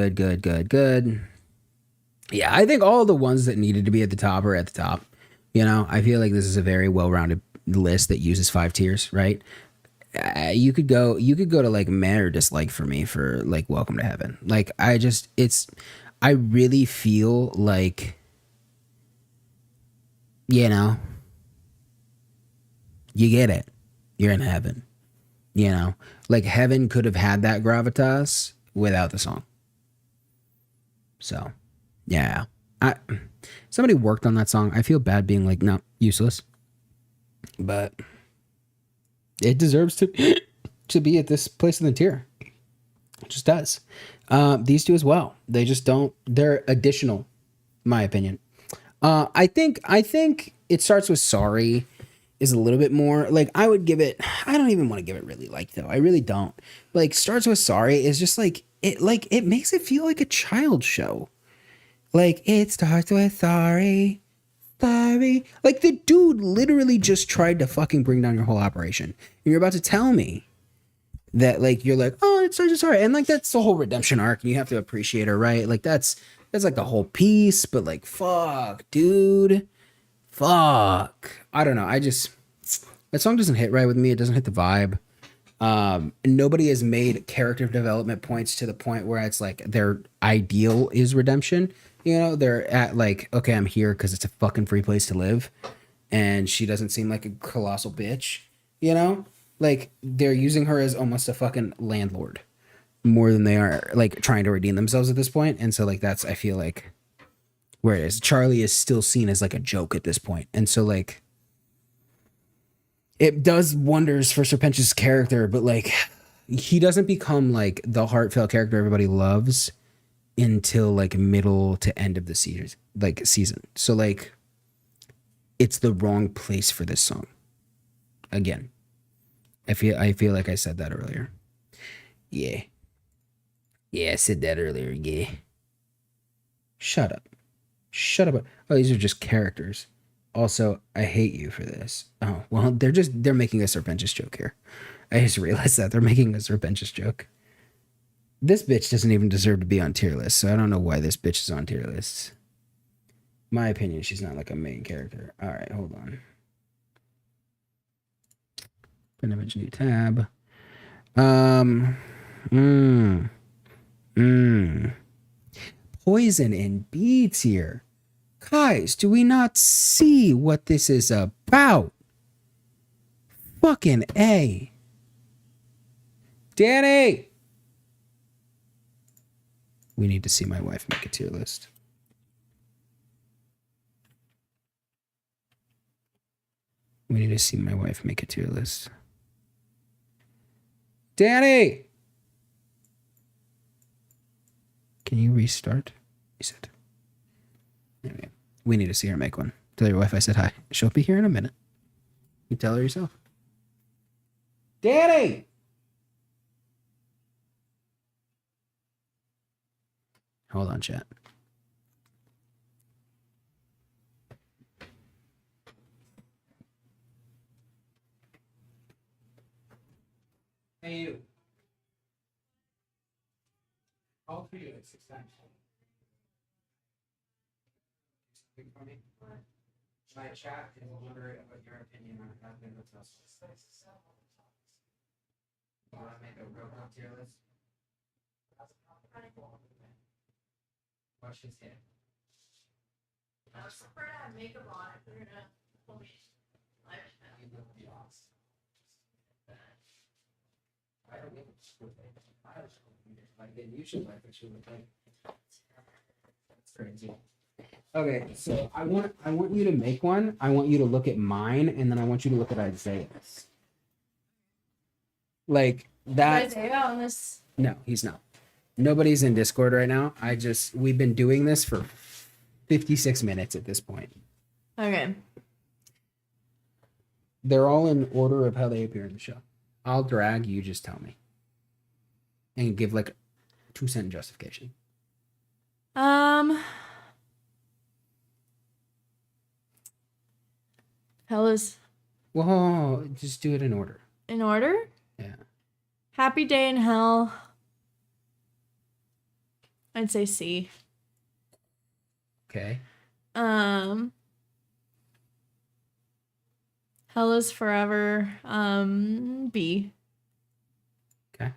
Yeah, I think all the ones that needed to be at the top are at the top. You know, I feel like this is a very well-rounded list that uses 5 tiers, right? You could go to like meh or dislike for me for like Welcome to Heaven. Like I really feel like, you know, you get it. You're in heaven. You know, like heaven could have had that gravitas without the song. So, yeah. Somebody worked on that song. I feel bad being like, no, useless. But it deserves to be at this place in the tier. It just does. These two as well. They just don't. They're additional, in my opinion. I think it starts with Sorry is a little bit more like I would give it. I don't even want to give it really like though. I really don't. Like starts with Sorry is just like it makes it feel like a child show. Like it starts with sorry. Like the dude literally just tried to fucking bring down your whole operation. And you're about to tell me that like you're like, oh, it's so sorry. And like that's the whole redemption arc and you have to appreciate her, right? Like that's like the whole piece, but like fuck, dude. Fuck. I don't know. That song doesn't hit right with me. It doesn't hit the vibe. Nobody has made character development points to the point where it's like their ideal is redemption. You know, they're at like, okay, I'm here because it's a fucking free place to live. And she doesn't seem like a colossal bitch, you know? Like, they're using her as almost a fucking landlord more than they are, like, trying to redeem themselves at this point. And so, like, that's, I feel like, where it is. Charlie is still seen as, like, a joke at this point. And so, like, it does wonders for Serpentious' character, but, like, he doesn't become, like, the heartfelt character everybody loves until like middle to end of the season. So like it's the wrong place for this song. Again, I feel like I said that earlier. Yeah, I said that earlier. Yeah. Shut up. Oh, these are just characters. Also, I hate you for this. Oh, well, they're making a Serpentious joke here. I just realized that they're making a Serpentious joke. This bitch doesn't even deserve to be on tier lists, so I don't know why this bitch is on tier lists. My opinion, she's not like a main character. All right, hold on. Open image, new tab. Poison in B tier. Guys, do we not see what this is about? Fucking A. Danny! We need to see my wife make a tier list. We need to see my wife make a tier list. Danny! Can you restart? Reset. There we go. We need to see her make one. Tell your wife I said hi. She'll be here in a minute. You tell her yourself. Danny! Hold on, chat. Hey, you. All for you at 6 times. My chat is wondering about your opinion on having with us. Want to make a real tier list? Watch his head. I would prefer to have makeup on if we're gonna film live chat. You look the odds. I don't give a shit. Like, then you should like what you look like. That's crazy. Okay, so I want you to make one. I want you to look at mine, and then I want you to look at Isaiah's. Like that. Is Isaiah on this? No, he's not. Nobody's in Discord right now. We've been doing this for 56 minutes at this point. Okay. They're all in order of how they appear in the show. I'll drag, you just tell me. And give like a 2-cent justification. Fellas. Whoa, just do it in order. In order? Yeah. Happy Day in Hell. I'd say C. Okay. Hell is Forever. B. Okay.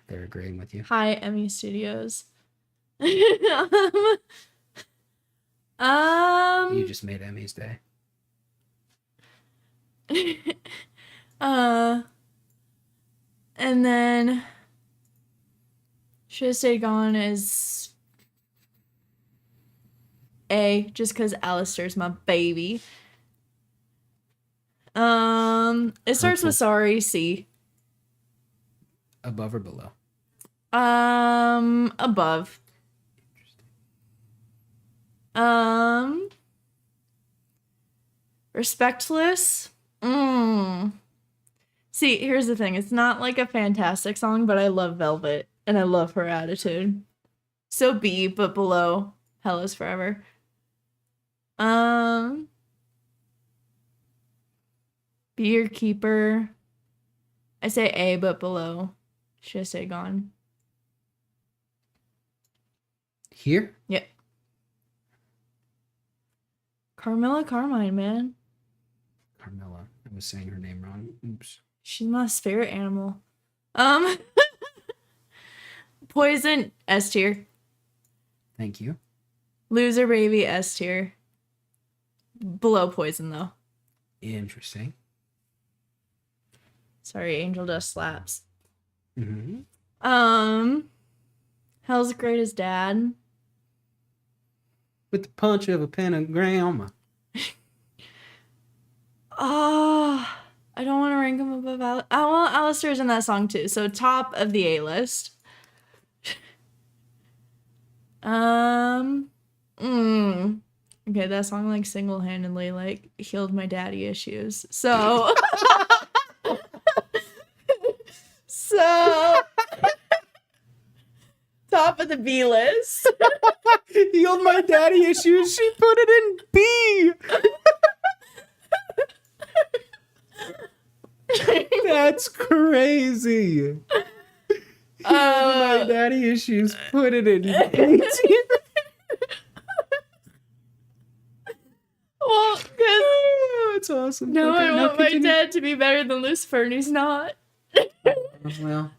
They're agreeing with you. Hi, Emmy Studios. You just made Emmy's day. And then Should Have Stayed Gone is A, just because Alistair's my baby. It starts with Sorry, C. Above or below? Above. Respectless. See, here's the thing. It's not like a fantastic song, but I love Velvet and I love her attitude. So B, but below Hell is Forever. Be Your Keeper. I say A, but below Should Have Stayed Gone. Here? Yep. Carmilla Carmine, man. Carmilla. I was saying her name wrong. Oops. She's my spirit animal. Poison, S tier. Thank you. Loser Baby, S tier. Below Poison, though. Interesting. Sorry, Angel Dust slaps. Mm-hmm. Hell's Greatest Dad. With the punch of a pentagram. I don't want to rank him above Alistair's in that song too. So top of the A list. Okay, that song like single-handedly like healed my daddy issues. So top of the B list. Healed my daddy issues. She put it in B. That's crazy. My daddy issues. Put it in B. Well, because that's awesome. no, Okay, I now want my continue. dad to be better than Lucifer, and he's not. Well,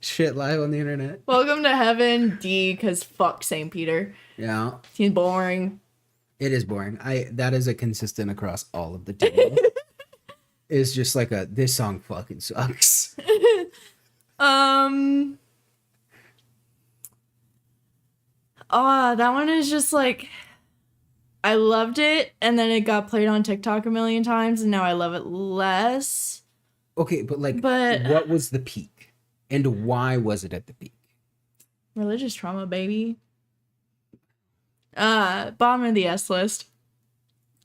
shit live on the internet. Welcome to Heaven, D, because fuck St. Peter. Yeah, He's boring. it is boring. That is a consistent across all of the demos. It's just like this song fucking sucks. That one is just like, I loved it, and then it got played on TikTok a million times, and now I love it less. Okay, but what was the peak? And why was it at the peak? Religious trauma, baby. Bottom of the S list.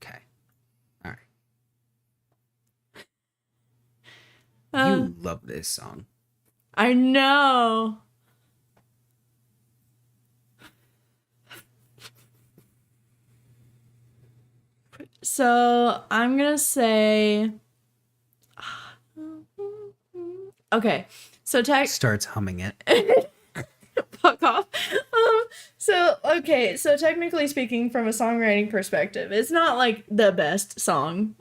Okay. All right. You love this song. I know. So I'm gonna say, okay. So Starts humming it. fuck off. So technically speaking, from a songwriting perspective, it's not like the best song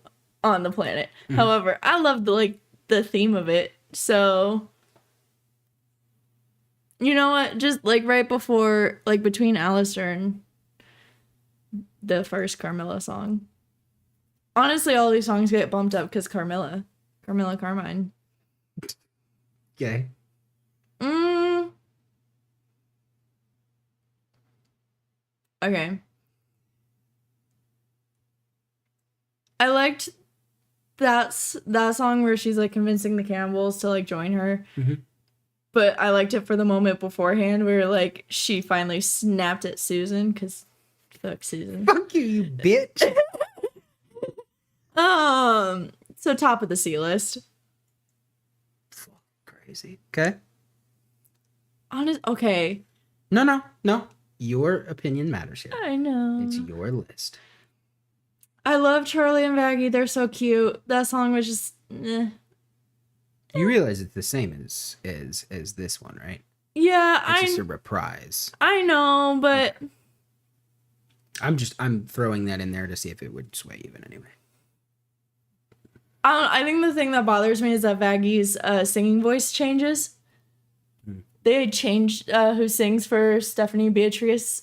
on the planet. Mm-hmm. However, I love the theme of it. So you know what? Just like right before, like between Alistair and the first Carmilla song. Honestly, all these songs get bumped up because Carmilla Carmine. Okay. Okay. I liked that song where she's like convincing the cannibals to like join her. Mm-hmm. But I liked it for the moment beforehand where like she finally snapped at Susan because fuck Susan. Fuck you, you bitch. So top of the C list. Crazy. Okay. Okay. No. Your opinion matters here. I know. It's your list. I love Charlie and Maggie. They're so cute. That song was just. You realize it's the same as this one, right? Yeah, It's just a reprise. I know, but I'm throwing that in there to see if it would sway even anyway. I think the thing that bothers me is that Vaggie's singing voice changes. They changed who sings for Stephanie Beatrice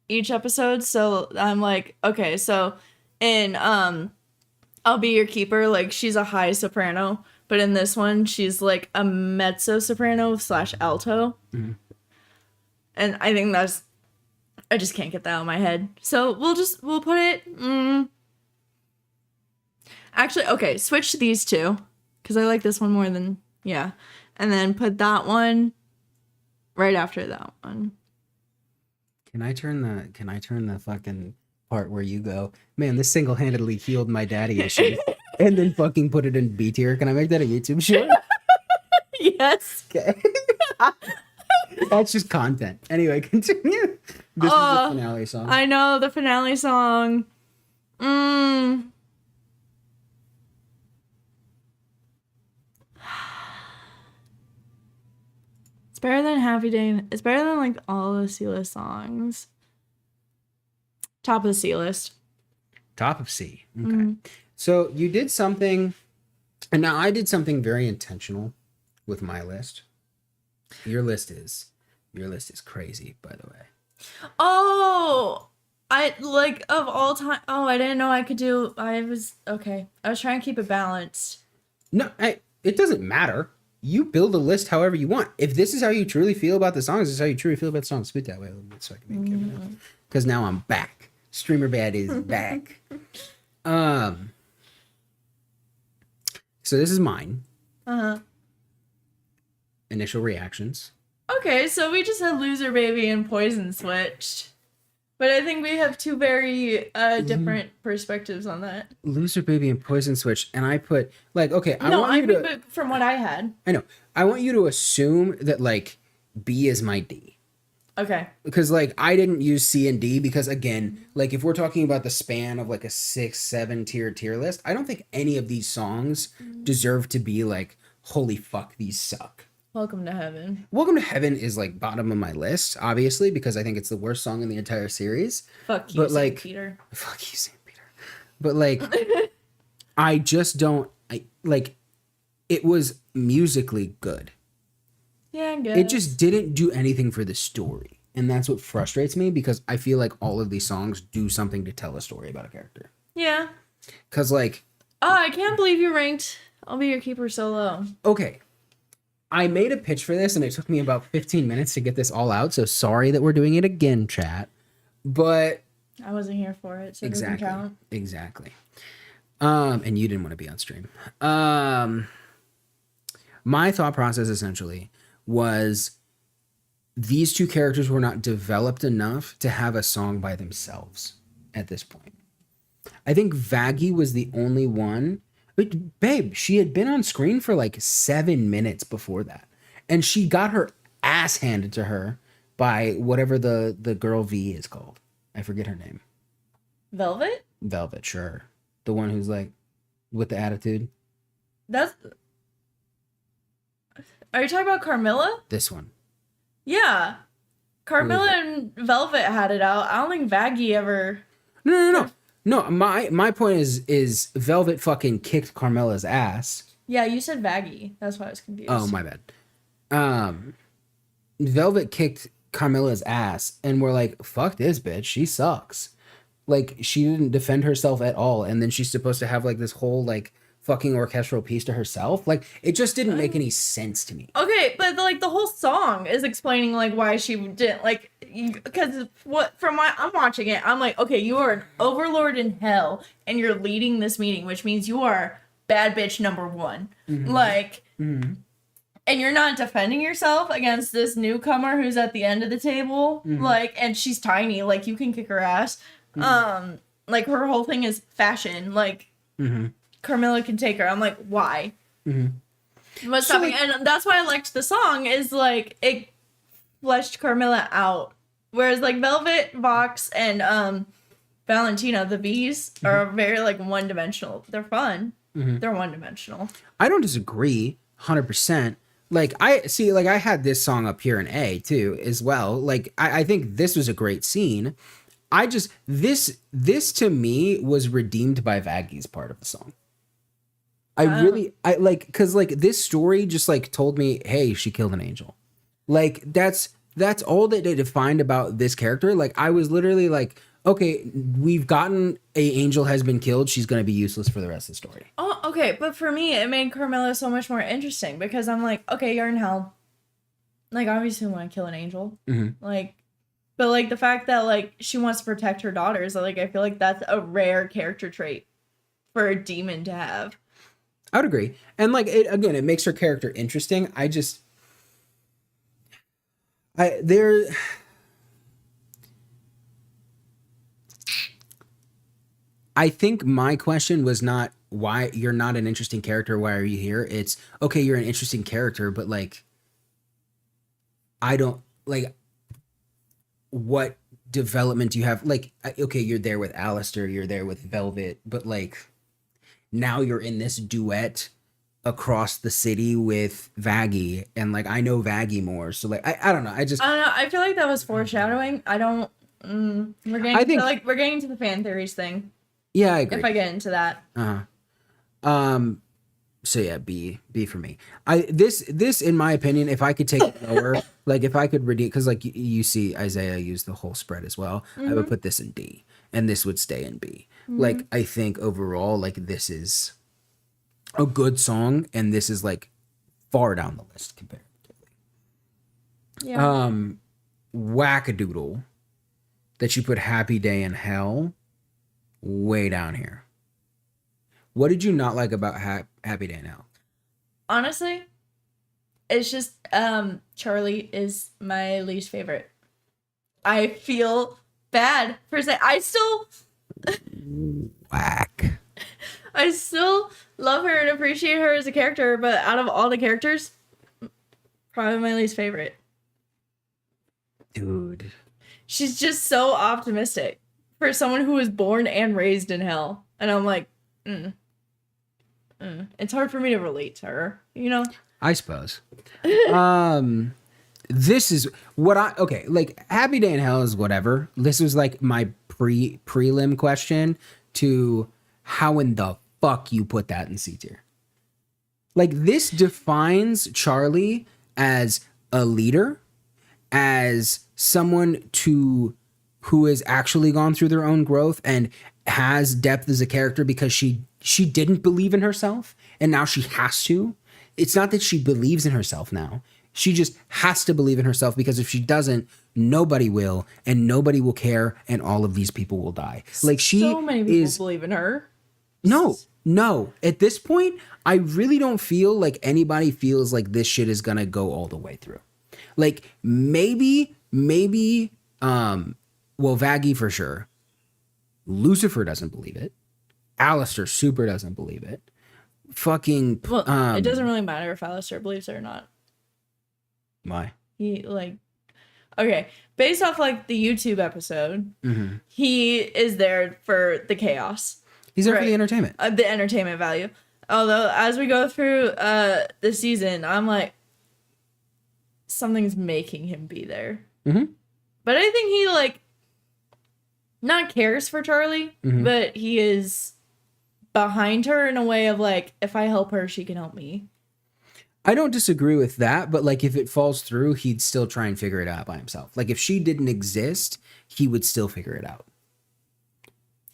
each episode, so I'm like, okay, so in I'll Be Your Keeper, like she's a high soprano, but in this one she's like a mezzo soprano / alto. Mm-hmm. And I think I just can't get that out of my head. So we'll put it actually, okay, switch these two because I like this one more than and then put that one right after that one. Can I turn the fucking part where you go, man, this single-handedly healed my daddy issue, and then fucking put it in B tier? Can I make that a YouTube short? Yes. Okay. That's just content. Anyway, continue. This is the finale song. I know, the finale song. It's better than Happy Day. It's better than like all the C-list songs. Top of the C-list. Top of C. Okay. So you did something, and now I did something very intentional with my list. Your list is crazy, by the way. Oh, I like of all time. Oh, I didn't know I could do. I was trying to keep it balanced. No, it doesn't matter. You build a list however you want. If this is how you truly feel about the songs, this is how you truly feel about the songs. Spit that way a little bit so I can make it. Because now I'm back. Streamer Bad is back. So this is mine. Initial reactions. Okay, so we just had Loser Baby and Poison switched. But I think we have two very different perspectives on that. Loser Baby and Poison Switch, and I put like, okay, but from what I had. I know. I want you to assume that like B is my D. Okay. Because like I didn't use C and D because again, like if we're talking about the span of like a 6-7 tier list, I don't think any of these songs deserve to be like, holy fuck, these suck. Welcome to Heaven. Welcome to Heaven is like bottom of my list, obviously, because I think it's the worst song in the entire series. Fuck you, but, St. like, Peter. Fuck you, St. Peter. But like, I just don't. It was musically good. Yeah, I guess. It just didn't do anything for the story. And that's what frustrates me because I feel like all of these songs do something to tell a story about a character. Yeah. Because, like... Oh, I can't believe you ranked I'll Be Your Keeper so low. Okay. I made a pitch for this and it took me about 15 minutes to get this all out. So sorry that we're doing it again, chat. But... I wasn't here for it, so exactly. it doesn't count. Exactly. And you didn't want to be on stream. My thought process essentially was these two characters were not developed enough to have a song by themselves at this point. I think Vaggie was the only one. But babe, she had been on screen for like 7 minutes before that. And she got her ass handed to her by whatever the girl V is called. I forget her name. Velvet? Velvet, sure. The one who's like with the attitude. Are you talking about Carmilla? This one. Yeah. Carmilla and Velvet had it out. I don't think Vaggie ever... No, my point is Velvet fucking kicked Carmella's ass. Yeah, you said Vaggie. That's why I was confused. Oh, my bad. Velvet kicked Carmella's ass and we're like, fuck this bitch. She sucks. Like, she didn't defend herself at all. And then she's supposed to have like this whole like fucking orchestral piece to herself. Like, it just didn't make any sense to me. Okay, but like the whole song is explaining like why she didn't like, because I'm watching it, I'm like, okay, you are an overlord in hell and you're leading this meeting, which means you are bad bitch number one. Mm-hmm. Like, and you're not defending yourself against this newcomer who's at the end of the table. Like, and she's tiny, like you can kick her ass. Like her whole thing is fashion. Like, Carmilla can take her. I'm like, why? What's happening? And that's why I liked the song, is like it fleshed Carmilla out. Whereas like Velvet, Vox, and Valentina, the V's, are very like one-dimensional. They're fun. They're one-dimensional. I don't disagree 100%. Like, I had this song up here in A too as well. Like, I think this was a great scene. I just, this to me was redeemed by Vaggie's part of the song. Cause like this story just like told me, hey, she killed an angel. Like, that's all that they defined about this character. Like, I was literally like, okay, we've gotten a angel has been killed. She's going to be useless for the rest of the story. Oh, okay. But for me, it made Carmilla so much more interesting because I'm like, okay, you're in hell. Like, obviously, want to kill an angel. Like, but like the fact that like she wants to protect her daughters, like I feel like that's a rare character trait for a demon to have. I would agree. And like, it makes her character interesting. I think my question was not why you're not an interesting character. Why are you here? It's okay. You're an interesting character, but like, I don't like what development do you have? Like, okay, you're there with Alistair, you're there with Velvet, but like now you're in this duet across the city with Vaggie, and like I know Vaggie more, so like I don't know. I don't know. I feel like that was foreshadowing. I don't. We're getting to the fan theories thing. Yeah, I agree. If I get into that. So yeah, B for me. This in my opinion, if I could take it lower, like if I could redeem, because like you see Isaiah use the whole spread as well, I would put this in D, and this would stay in B. Like I think overall, like this is a good song, and this is like far down the list comparatively. Yeah. Wackadoodle that you put Happy Day in Hell way down here. What did you not like about Happy Day in Hell? Honestly, it's just Charlie is my least favorite. I feel bad for saying I still whack. I still love her and appreciate her as a character, but out of all the characters, probably my least favorite. Dude. She's just so optimistic for someone who was born and raised in hell. And I'm like, it's hard for me to relate to her, you know? I suppose. This is what like Happy Day in Hell is whatever. This was like my prelim question to how in the fuck you put that in C tier. Like this defines Charlie as a leader, as someone who has actually gone through their own growth and has depth as a character because she didn't believe in herself and now she has to. It's not that she believes in herself now. She just has to believe in herself, because if she doesn't, nobody will, and nobody will care, and all of these people will die. Like, So many people believe in her. No. At this point, I really don't feel like anybody feels like this shit is gonna go all the way through. Like, maybe, well, Vaggie for sure. Lucifer doesn't believe it. Alistair super doesn't believe it. Fucking. Well, it doesn't really matter if Alistair believes it or not. Why? He, like, okay, based off, like, the YouTube episode, he is there for the chaos. He's there for the entertainment. The entertainment value. Although, as we go through the season, I'm like, something's making him be there. But I think he, like, not cares for Charlie, but he is behind her in a way of, like, if I help her, she can help me. I don't disagree with that, but like if it falls through, he'd still try and figure it out by himself. Like if she didn't exist, he would still figure it out.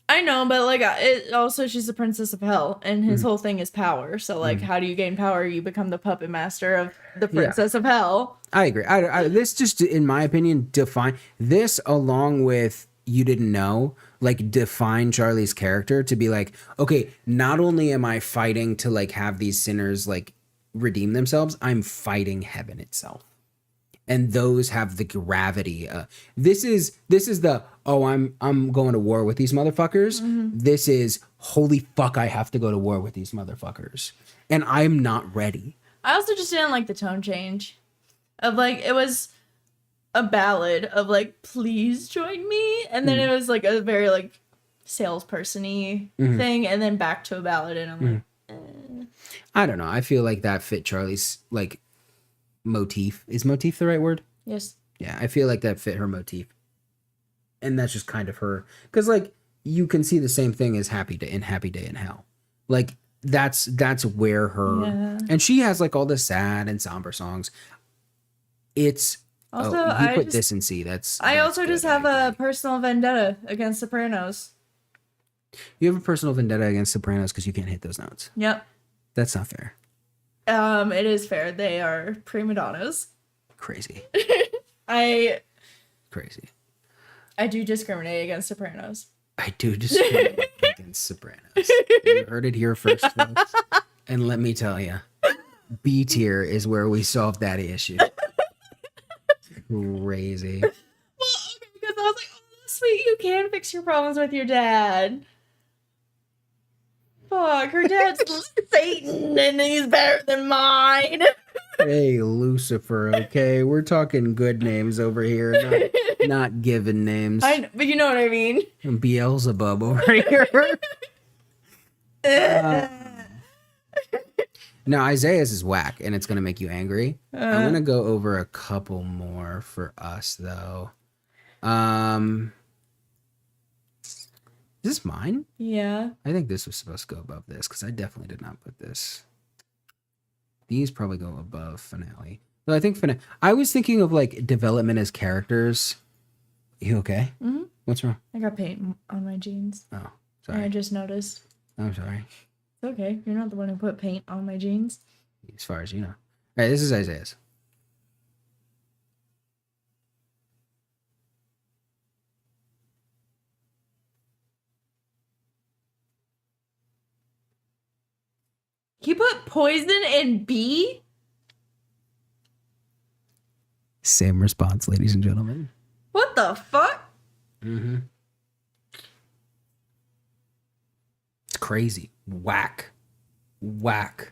I know, but like it also, she's the princess of hell, and his whole thing is power. So like, how do you gain power? You become the puppet master of the princess of hell. I agree. This just, in my opinion, define this along with You Didn't Know, like define Charlie's character to be like, okay, not only am I fighting to like have these sinners like redeem themselves, I'm fighting heaven itself, and those have the gravity. This is the I'm going to war with these motherfuckers. This is holy fuck, I have to go to war with these motherfuckers, and I'm not ready. I also just didn't like the tone change of like, it was a ballad of like, please join me, and then it was like a very like salesperson-y thing, and then back to a ballad, and I'm like, I don't know. I feel like that fit Charlie's like motif. Is motif the right word? yes. Yeah, I feel like that fit her motif. And that's just kind of her. Because like you can see the same thing as Happy Day in Hell. Like that's where her and she has like all the sad and somber songs. It's Also, he put this in C. I also just have a personal vendetta against Sopranos. You have a personal vendetta against Sopranos because you can't hit those notes. Yep. That's not fair. It is fair. They are prima donnas. Crazy. Crazy. I do discriminate against Sopranos. I do discriminate against Sopranos. You heard it here first, folks. And let me tell you, B tier is where we solve that issue. Crazy. Well, okay, because I was like, oh, that's sweet. You can fix your problems with your dad. Fuck, her dad's Satan and he's better than mine. Hey, Lucifer, okay? We're talking good names over here, not given names. But you know what I mean. Beelzebub over here. Now, Isaiah's is whack, and it's going to make you angry. I'm going to go over a couple more for us, though. Is this mine? Yeah. I think this was supposed to go above this, because I definitely did not put this. These probably go above finale. So I think I was thinking of, like, development as characters. You okay? Mm-hmm. What's wrong? I got paint on my jeans. Oh, And sorry. I just noticed. I'm sorry. It's okay. You're not the one who put paint on my jeans. As far as you know. All right, this is Isaiah's. He put poison in B? Same response, ladies and gentlemen. What the fuck? Mm-hmm. It's crazy. Whack. The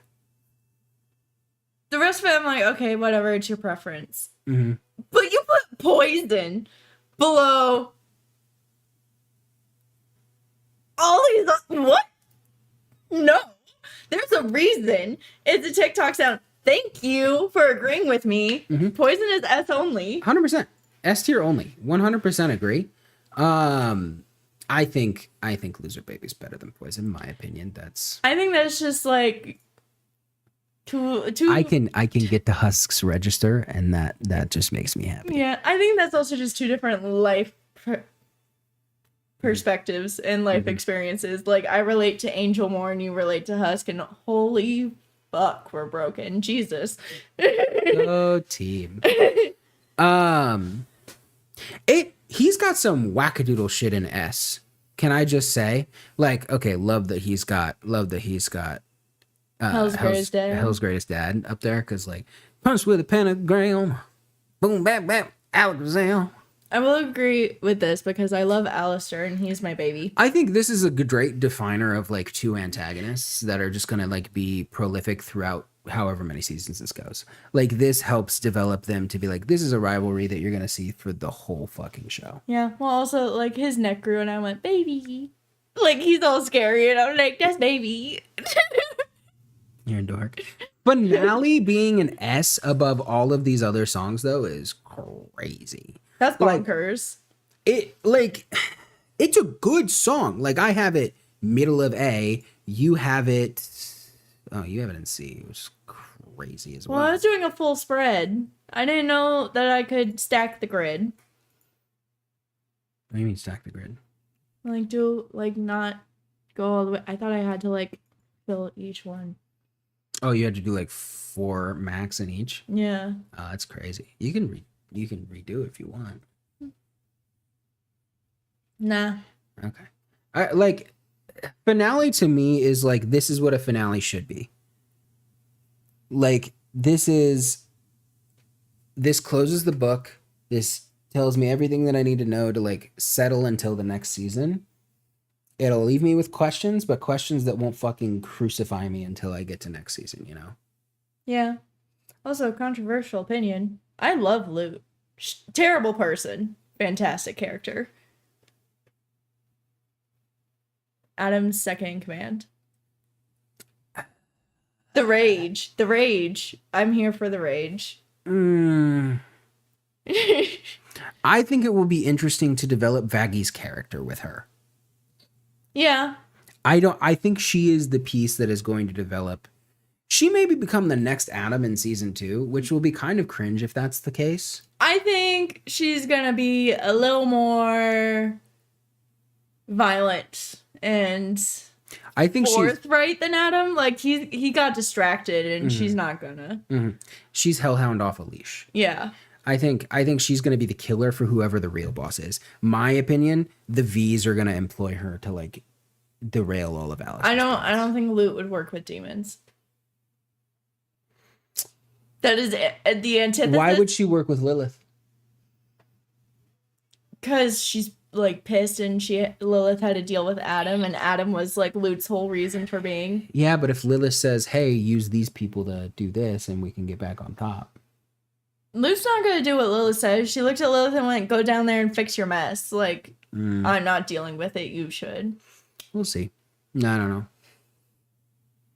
rest of it, I'm like, okay, whatever, it's your preference. Mm-hmm. But you put poison below all these. What? No. There's a reason. It's a TikTok sound. Thank you for agreeing with me. Mm-hmm. Poison is S only. 100%. S tier only. 100% agree. I think Loser Baby's better than Poison, in my opinion. I think that's just like I can get the husks register, and that just makes me happy. Yeah, I think that's also just two different life perspectives and life experiences. Like, I relate to Angel more and you relate to Husk, and holy fuck, we're broken. Jesus. Go team. He's got some wackadoodle shit in S. Can I just say? Like, okay, love that he's got Hell's Greatest Dad up there, because like punch with a pentagram, boom bap bap, Alakazam. I will agree with this because I love Alistair and he's my baby. I think this is a great definer of like two antagonists that are just gonna like be prolific throughout however many seasons this goes. Like, this helps develop them to be like, this is a rivalry that you're gonna see for the whole fucking show. Yeah, well, also like his neck grew and I went, baby. Like, he's all scary and I'm like, that's baby. You're a dork. Finale being an S above all of these other songs though is crazy. That's bonkers. It's a good song. Like, I have it middle of A. You have it. Oh, you have it in C, which is crazy as well. Well, I was doing a full spread. I didn't know that I could stack the grid. What do you mean stack the grid? Like, not go all the way. I thought I had to like fill each one. Oh, you had to do like 4 max in each? Yeah. Oh, that's crazy. You can redo it if you want. Nah. Okay. Finale to me is like, this is what a finale should be. Like, this closes the book. This tells me everything that I need to know to like settle until the next season. It'll leave me with questions, but questions that won't fucking crucify me until I get to next season, you know? Yeah. Also, controversial opinion. I love Lute. Terrible person. Fantastic character. Adam's second in command. The rage. The rage. I'm here for the rage. I think it will be interesting to develop Vaggy's character with her. Yeah. I think she is the piece that is going to develop. She maybe become the next Adam in season 2, which will be kind of cringe if that's the case. I think she's gonna be a little more violent and I think forthright than Adam. Like, he got distracted and she's not gonna. She's hellhound off a leash. Yeah. I think she's going to be the killer for whoever the real boss is. My opinion, the V's are going to employ her to like derail all of Alice. I don't think Lute would work with demons. That is the antithesis. Why would she work with Lilith? Because she's like pissed and Lilith had to deal with Adam, and Adam was like Lute's whole reason for being. Yeah, but if Lilith says, hey, use these people to do this and we can get back on top. Lute's not going to do what Lilith says. She looked at Lilith and went, go down there and fix your mess. Like, I'm not dealing with it. You should. We'll see. No, I don't know.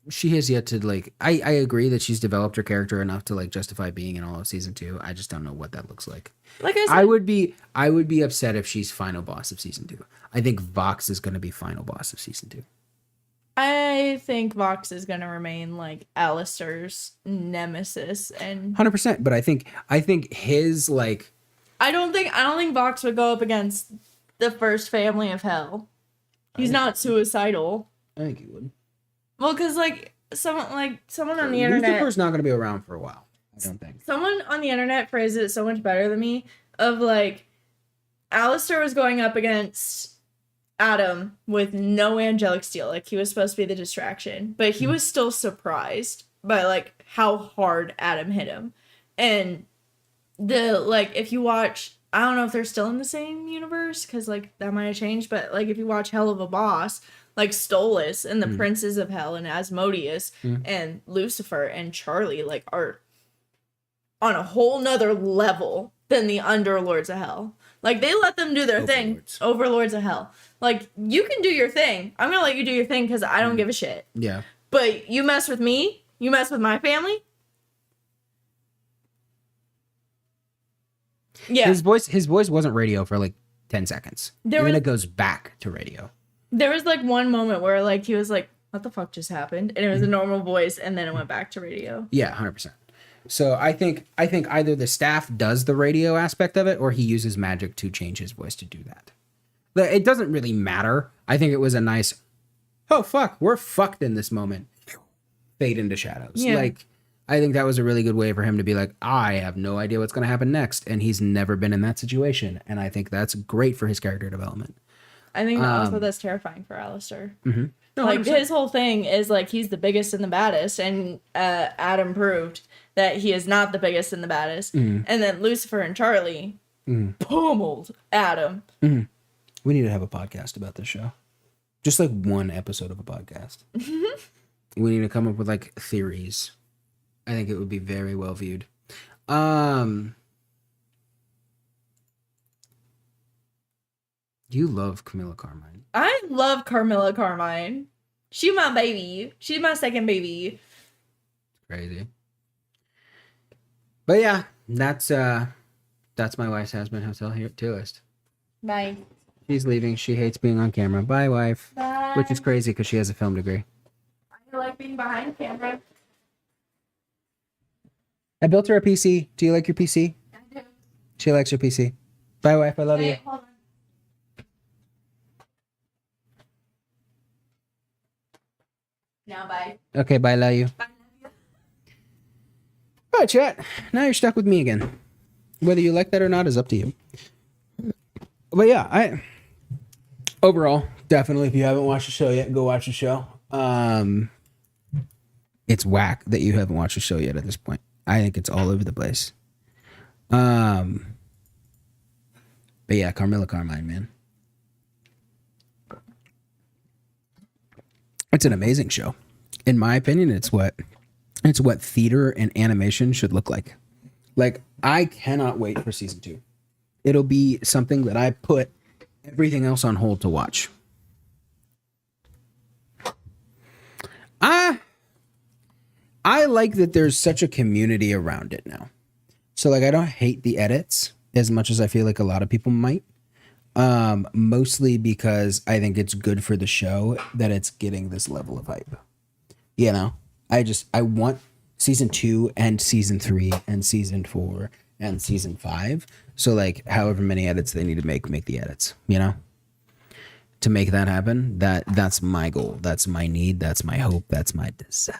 She has yet to like, I agree that she's developed her character enough to like justify being in all of season 2. I just don't know what that looks like. Like I said, I would be upset if she's final boss of season 2. I think Vox is going to be final boss of season 2. I think Vox is going to remain like Alistair's nemesis, and 100%. But I think his like, I don't think Vox would go up against the first family of hell. He's not suicidal. I think he would. Well, because someone on the internet, Lucifer's not going to be around for a while. I don't think. Someone on the internet phrased it so much better than me. Of like, Alistair was going up against Adam with no angelic steel. Like, he was supposed to be the distraction, but he was still surprised by like how hard Adam hit him. And if you watch, I don't know if they're still in the same universe because like that might have changed, but like if you watch Hell of a Boss, like Stolas and the Princes of Hell and Asmodeus and Lucifer and Charlie like are on a whole nother level than the Underlords of Hell. Like, they let them do their thing. Overlords of Hell. Like, you can do your thing. I'm gonna let you do your thing because I don't give a shit. Yeah. But you mess with me, you mess with my family. Yeah. His voice wasn't radio for like 10 seconds. Then it goes back to radio. There was like one moment where like he was like what the fuck just happened? And it was a normal voice, and then it went back to radio. Yeah, 100%. So I think either the staff does the radio aspect of it, or he uses magic to change his voice to do that. But it doesn't really matter. I think it was a nice, oh fuck, we're fucked in this moment. Fade into shadows. Yeah. Like, I think that was a really good way for him to be like, I have no idea what's going to happen next. And he's never been in that situation. And I think that's great for his character development. I think also that's terrifying for Alistair. Mm-hmm. No, Like, 100%. his whole thing is, like, he's the biggest and the baddest, and Adam proved that he is not the biggest and the baddest. Mm-hmm. And then Lucifer and Charlie pummeled Adam. Mm-hmm. We need to have a podcast about this show. Just like one episode of a podcast. We need to come up with like theories. I think it would be very well viewed. You love Camilla Carmine. I love Carmilla Carmine. She's my baby. She's my second baby. Crazy. But yeah, that's my wife's husband hotel here tier list. Bye. She's leaving. She hates being on camera. Bye, wife. Bye. Which is crazy because she has a film degree. I like being behind camera. I built her a PC. Do you like your PC? I do. She likes your PC. Bye, wife. I love you. Hold on. Now, bye. Okay, bye. Love you. Bye. All right, chat. Now you're stuck with me again. Whether you like that or not is up to you. But yeah, overall, definitely, if you haven't watched the show yet, go watch the show. It's whack that you haven't watched the show yet at this point. I think it's all over the place. But yeah, Carmilla Carmine, man. It's an amazing show. In my opinion, it's what theater and animation should look like. Like, I cannot wait for season 2. It'll be something that I put everything else on hold to watch. I like that there's such a community around it now. So like, I don't hate the edits as much as I feel like a lot of people might. Mostly because I think it's good for the show that it's getting this level of hype. You know, I want season 2 and season 3 and season 4 and season 5. So like, however many edits they need to make the edits, you know, to make that happen. That's my goal. That's my need. That's my hope. That's my desire.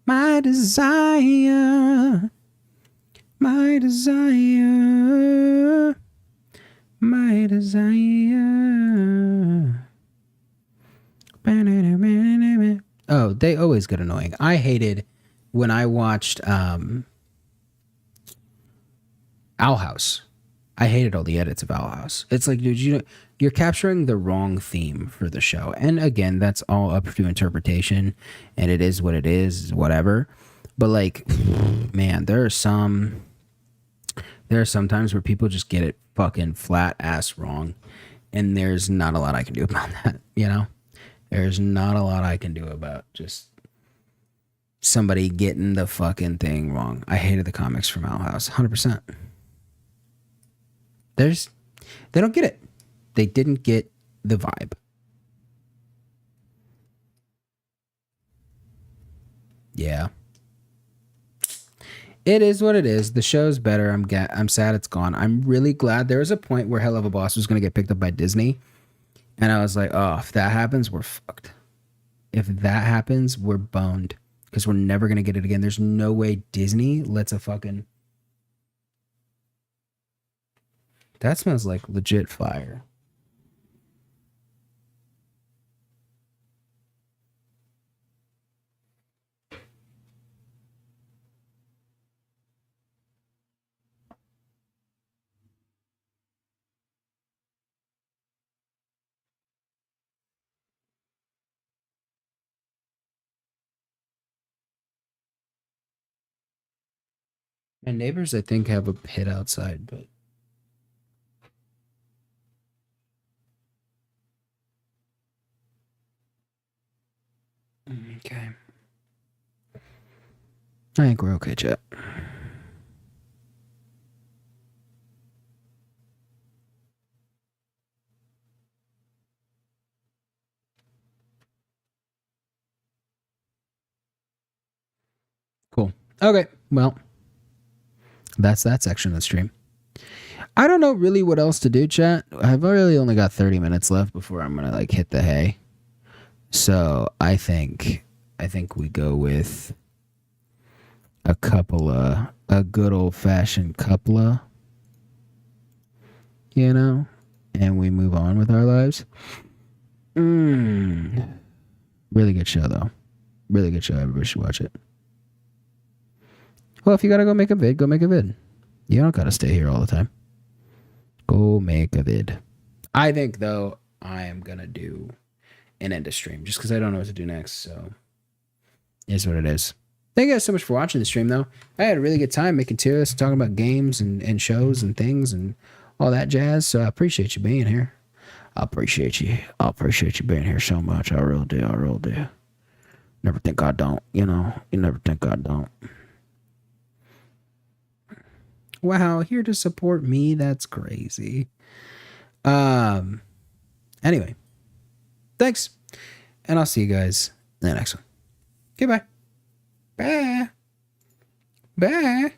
My desire. My desire. My desire. Oh, they always get annoying. I hated when I watched Owl House. I hated all the edits of Owl House. It's like, dude, you're capturing the wrong theme for the show. And again, that's all up to interpretation, and it is what it is, whatever. But like, man, there are some times where people just get it fucking flat ass wrong, and there's not a lot I can do about that, you know? There's not a lot I can do about just somebody getting the fucking thing wrong. I hated the comics from Owl House, 100%. They don't get it. They didn't get the vibe. Yeah. It is what it is. The show's better. I'm sad it's gone. I'm really glad. There was a point where Hell of a Boss was going to get picked up by Disney. And I was like, oh, if that happens, we're fucked. If that happens, we're boned. Because we're never going to get it again. There's no way Disney lets a fucking... That smells like legit fire. My neighbors, I think, have a pit outside, but... Okay. I think we're okay, chat. Okay, well, that's that section of the stream. I don't know really what else to do, chat. I've really only got 30 minutes left before I'm gonna like hit the hay. So I think we go with a good old fashioned couple, you know, and we move on with our lives. Really good show though. Really good show. Everybody should watch it. Well, if you gotta go make a vid, go make a vid. You don't gotta stay here all the time. Go make a vid. I think though I am gonna do an end of stream just because I don't know what to do next. So it is what it is. Thank you guys so much for watching the stream though. I had a really good time making tier lists, talking about games and shows and things and all that jazz. So I appreciate you being here. I appreciate you being here so much. I really do. I really do. Never think I don't, you know. You never think I don't. Wow, here to support me. That's crazy. Anyway, thanks. And I'll see you guys in the next one. Goodbye. Bye. Bye.